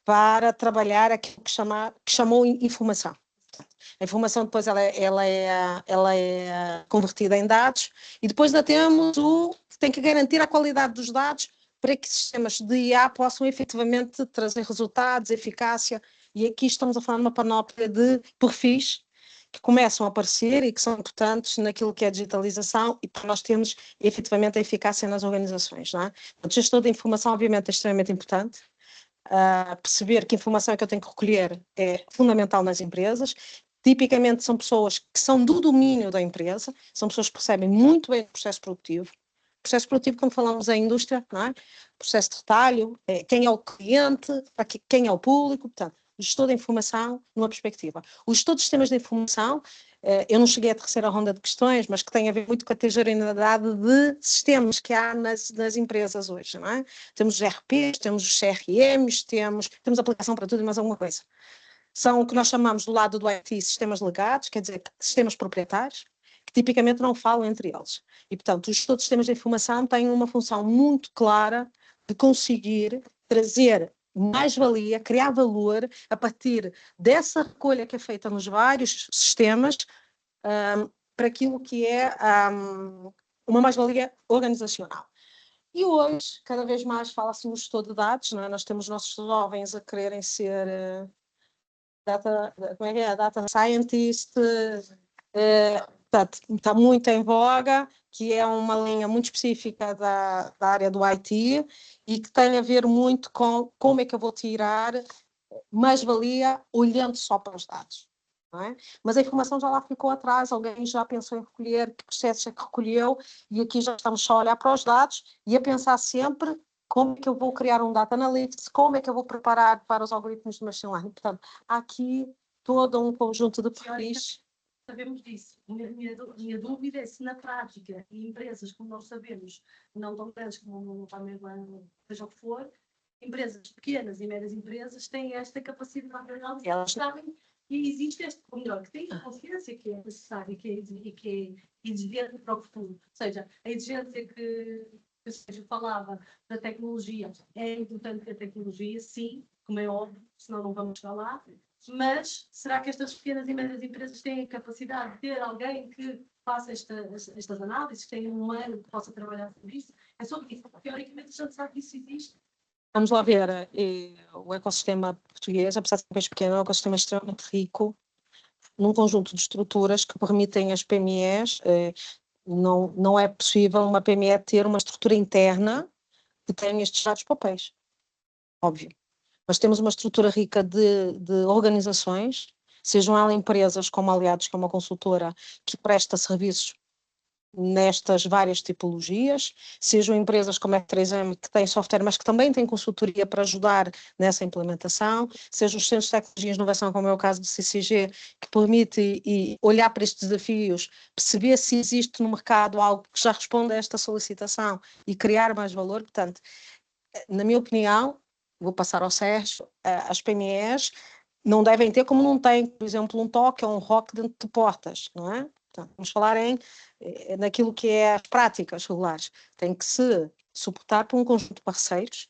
para trabalhar aquilo que chamou informação. A informação depois ela é convertida em dados e depois ainda temos que tem que garantir a qualidade dos dados para que sistemas de IA possam efetivamente trazer resultados, eficácia, e aqui estamos a falar de uma panóplia de perfis que começam a aparecer e que são importantes naquilo que é a digitalização e para nós termos efetivamente a eficácia nas organizações. Não é? O gestor de informação obviamente é extremamente importante. Perceber que a informação que eu tenho que recolher é fundamental nas empresas. Tipicamente são pessoas que são do domínio da empresa, são pessoas que percebem muito bem o processo produtivo. Processo produtivo, como falamos em indústria, não é? Processo de retalho, quem é o cliente, quem é o público, portanto, o gestor de informação numa perspectiva. O gestor de sistemas de informação, eu não cheguei à terceira ronda de questões, mas que tem a ver muito com a heterogeneidade de sistemas que há nas empresas hoje, não é? Temos os RPs, temos os CRMs, temos aplicação para tudo e mais alguma coisa. São o que nós chamamos do lado do IT sistemas legados, quer dizer, sistemas proprietários, que tipicamente não falam entre eles. E, portanto, o gestor de sistemas de informação tem uma função muito clara de conseguir trazer mais-valia, criar valor a partir dessa recolha que é feita nos vários sistemas para aquilo que é uma mais-valia organizacional. E hoje, cada vez mais fala-se no gestor de dados, não é? Nós temos nossos jovens a quererem ser data scientist, está muito em voga, que é uma linha muito específica da área do IT e que tem a ver muito com como é que eu vou tirar mais-valia olhando só para os dados. Não é? Mas a informação já lá ficou atrás, alguém já pensou em recolher, que processos é que recolheu, e aqui já estamos só a olhar para os dados e a pensar sempre como é que eu vou criar um data analytics, como é que eu vou preparar para os algoritmos de machine learning. Portanto, há aqui todo um conjunto de perfis sabemos disso. Minha dúvida é se na prática, em empresas, como nós sabemos, não tão grandes como a mesma, seja o que for, empresas pequenas e médias empresas têm esta capacidade de análise, elas sabem e existe este, ou melhor, que têm a consciência que é necessária e que é exigente para o futuro. Ou seja, a exigência que o Sérgio falava da tecnologia, é importante que a tecnologia, sim, como é óbvio, senão não vamos chegar lá, mas será que estas pequenas e médias empresas têm a capacidade de ter alguém que faça estas análises, que tenha um humano que possa trabalhar sobre isso? É sobre isso. Teoricamente, a gente sabe que isso existe. Vamos lá ver, o ecossistema português, apesar de ser um país pequeno, é um ecossistema extremamente rico, num conjunto de estruturas que permitem às PMEs, não é possível uma PME ter uma estrutura interna que tenha estes dados papéis, óbvio. Mas temos uma estrutura rica de organizações, sejam elas empresas como Aliados, que é uma consultora que presta serviços nestas várias tipologias, sejam empresas como a F3M, que têm software, mas que também têm consultoria para ajudar nessa implementação, sejam os centros de tecnologia e inovação, como é o caso do CCG, que permite olhar para estes desafios, perceber se existe no mercado algo que já responde a esta solicitação e criar mais valor. Portanto, na minha opinião, vou passar ao Sérgio, as PMEs não devem ter, como não têm, por exemplo, um toque ou um ROC dentro de portas, não é? Portanto, vamos falar naquilo que é as práticas regulares. Tem que se suportar por um conjunto de parceiros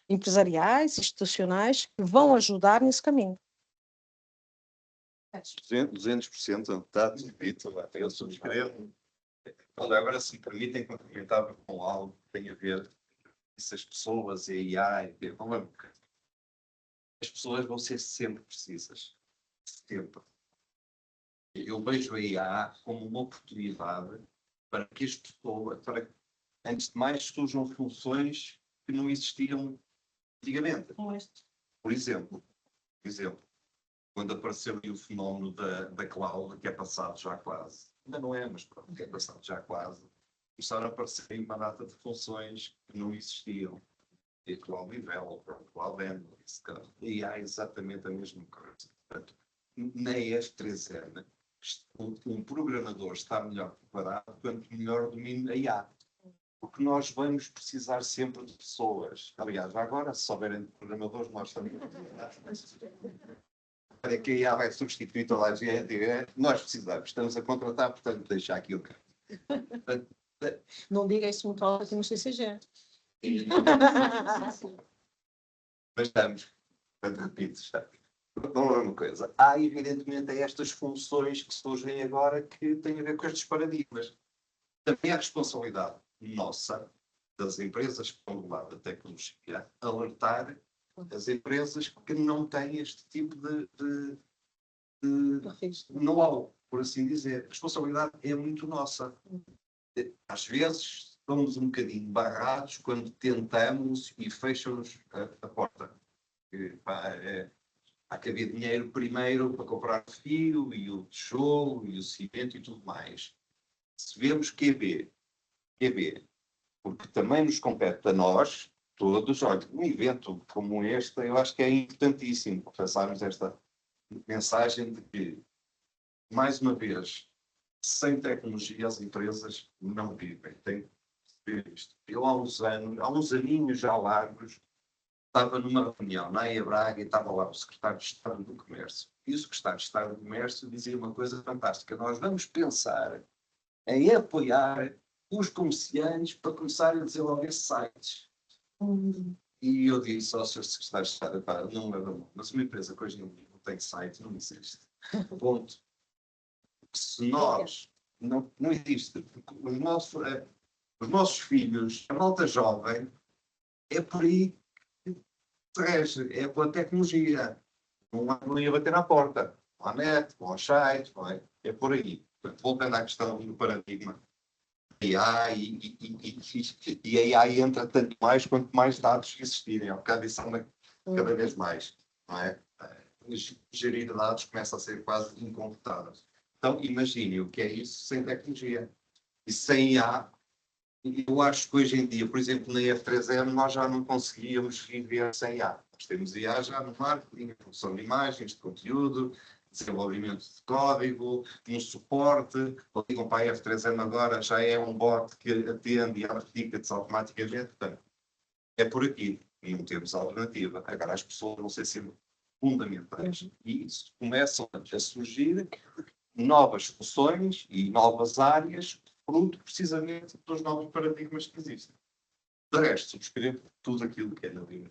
empresariais, institucionais, que vão ajudar nesse caminho. 200%, está dito, eu subscrevo. Agora, se me permitem complementar com algo que tem a ver com essas pessoas e a AI, as pessoas vão ser sempre precisas. Sempre. Eu vejo a IA como uma oportunidade para que as pessoas, para que, antes de mais, surjam funções que não existiam antigamente. Por exemplo, quando apareceu o fenómeno da cloud, que é passado já quase, ainda não é, mas pronto, que é passado já quase, começaram a aparecer uma data de funções que não existiam. E cloud developer, cloud analyst, e há exatamente a mesma coisa. Portanto, na F3M, um programador está melhor preparado quanto melhor domina a IA. Porque nós vamos precisar sempre de pessoas. Aliás, agora, se souberem de programadores, nós também é que a IA vai substituir toda a gente. Nós precisamos, estamos a contratar, portanto, deixar aqui o campo. Não diga isso muito alto aqui no CCG. Mas estamos, portanto, repito, estamos. Não é uma coisa. Há, evidentemente, estas funções que surgem agora que têm a ver com estes paradigmas. Também há responsabilidade nossa, das empresas que estão do lado da tecnologia, alertar as empresas que não têm este tipo de know-how, por assim dizer. A responsabilidade é muito nossa. Às vezes, estamos um bocadinho barrados quando tentamos e fecham-nos a porta. Há que haver dinheiro primeiro para comprar o fio e o tijolo e o cimento e tudo mais. Se vemos QB, porque também nos compete a nós, todos, olha, um evento como este, eu acho que é importantíssimo passarmos esta mensagem de que, mais uma vez, sem tecnologia as empresas não vivem. Tem que perceber isto. Eu há uns aninhos já largos, estava numa reunião na AIA Braga e estava lá o secretário de Estado do Comércio. E o secretário de Estado do Comércio dizia uma coisa fantástica. Nós vamos pensar em apoiar os comerciantes para começarem a desenvolver sites. E eu disse ao Sr. Secretário de Estado, não leva mal, mas uma empresa que hoje não tem site não existe. Ponto. Se nós... Não existe. Os nossos filhos, a malta jovem, é por aí é pela tecnologia. Não ia bater na porta. Vão à net, vão aos sites, é por aí. Portanto, voltando à questão do paradigma, a AI e a AI entra tanto mais quanto mais dados existirem. Cada vez mais. Não é? Gerir dados começa a ser quase incomputável. Então, imagine o que é isso sem tecnologia. E sem IA, eu acho que hoje em dia, por exemplo, na F3M, nós já não conseguíamos viver sem IA. Nós temos IA já no marketing, em função de imagens, de conteúdo, desenvolvimento de código, um suporte, ligam para a F3M agora, já é um bot que atende e abre tickets automaticamente, portanto, é por aqui, e não temos alternativa. Agora as pessoas vão ser sempre fundamentais, e isso começam a surgir novas soluções e novas áreas, fruto precisamente dos novos paradigmas que existem. De resto, subscrevo tudo aquilo que é na linha.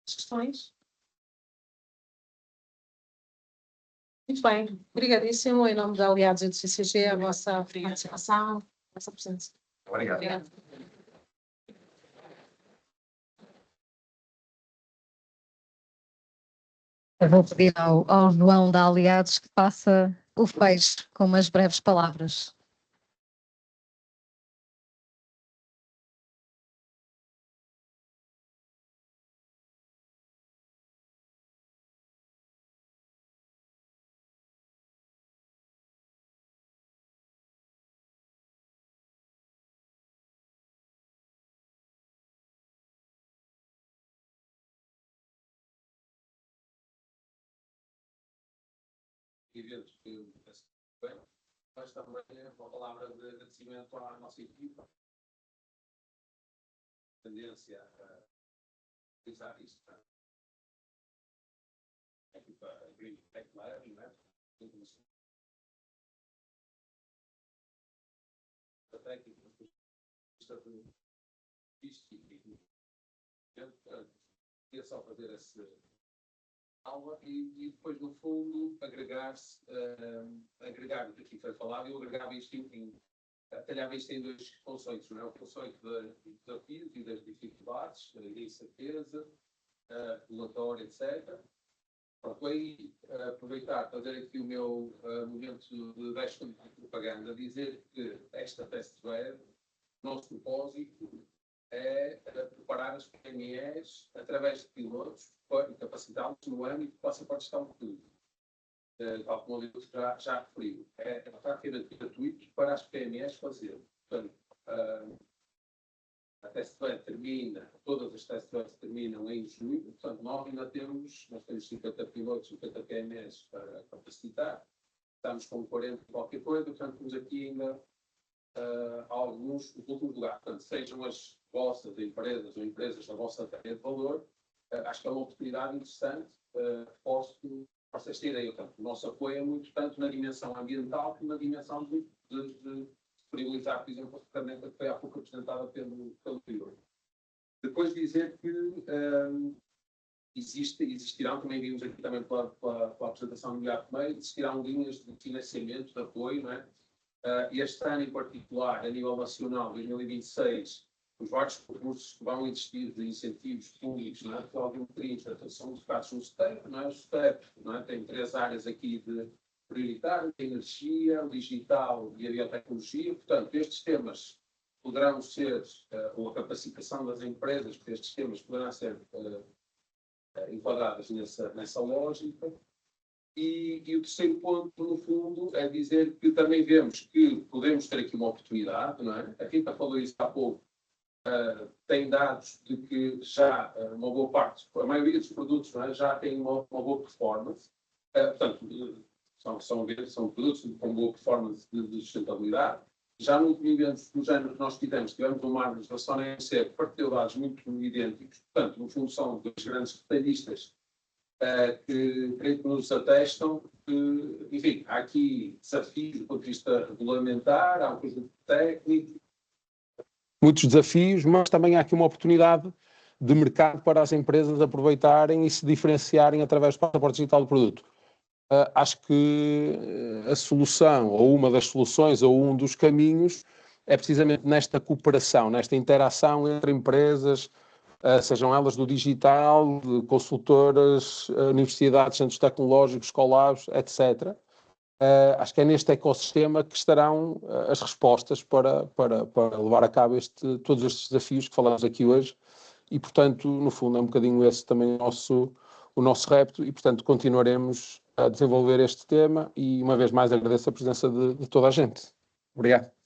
Questões? Muito bem, obrigadíssimo. Em nome da Aliados e do CCG, a vossa participação, a vossa presença. Obrigado. Obrigada. Eu vou pedir ao João da Aliados que faça o fecho com umas breves palavras. Eventos que bem, mas também uma palavra de agradecimento à nossa equipa, tendência a utilizar isto, a equipa Green Tech Lab, não é? A técnica, isto e só fazer essa aula e depois, no fundo, agregar-se, agregar o que aqui foi falado, eu agregava isto talhava isto em dois conceitos, não é? O conceito dos desafios e das dificuldades, da incerteza, regulatória, etc. Pronto, aí aproveitar, fazer aqui o meu momento de deixa de propaganda, dizer que esta testware, nosso propósito é preparar as PMEs através de pilotos para capacitá-los no âmbito que possa participar no tudo. Tal como eu já referi, é praticamente gratuito para as PMEs fazer. Portanto, a testware termina, todas as testwares terminam em junho, portanto, nós temos 50 pilotos, 50 PMEs para capacitar, estamos com 40 qualquer coisa, portanto, temos aqui ainda alguns últimos lugares. Portanto, sejam as vossas empresas ou empresas da vossa cadeia de valor, acho que é uma oportunidade interessante para vocês terem. Portanto, o nosso apoio é muito tanto na dimensão ambiental como na dimensão de disponibilizar, por exemplo, a ferramenta que foi há pouco apresentada pelo Igor. Depois dizer que existirão, também vimos aqui também pela apresentação do Guilherme Meio, existirão linhas de financiamento, de apoio, não é? Este ano em particular, a nível nacional, 2026, os vários recursos que vão existir de incentivos públicos, não é? Que algum 30 são focados no STEP, não é? O STEP, não é? Tem 3 áreas aqui de prioritário, a energia, o digital e a biotecnologia. Portanto, estes temas poderão ser, ou a capacitação das empresas para estes temas poderão ser enquadradas nessa lógica. E o terceiro ponto, no fundo, é dizer que também vemos que podemos ter aqui uma oportunidade, não é? A Rita falou isso há pouco, tem dados de que já uma boa parte, a maioria dos produtos, não é? Já tem uma boa performance. Portanto, são produtos com boa performance de sustentabilidade. Já no último evento do género que nós tivemos uma administração na ENC que partilhou dados muito idênticos. Portanto, no fundo, são dois grandes retalhistas que creio que nos atestam que, enfim, há aqui desafios do ponto de vista regulamentar, há um conjunto técnico. Muitos desafios, mas também há aqui uma oportunidade de mercado para as empresas aproveitarem e se diferenciarem através do passaporte digital do produto. Acho que a solução, ou uma das soluções, ou um dos caminhos, é precisamente nesta cooperação, nesta interação entre empresas, sejam elas do digital, de consultoras, universidades, centros tecnológicos, colabs, etc. Acho que é neste ecossistema que estarão as respostas para levar a cabo todos estes desafios que falamos aqui hoje e, portanto, no fundo, é um bocadinho esse também o nosso repto e, portanto, continuaremos a desenvolver este tema e, uma vez mais, agradeço a presença de toda a gente. Obrigado.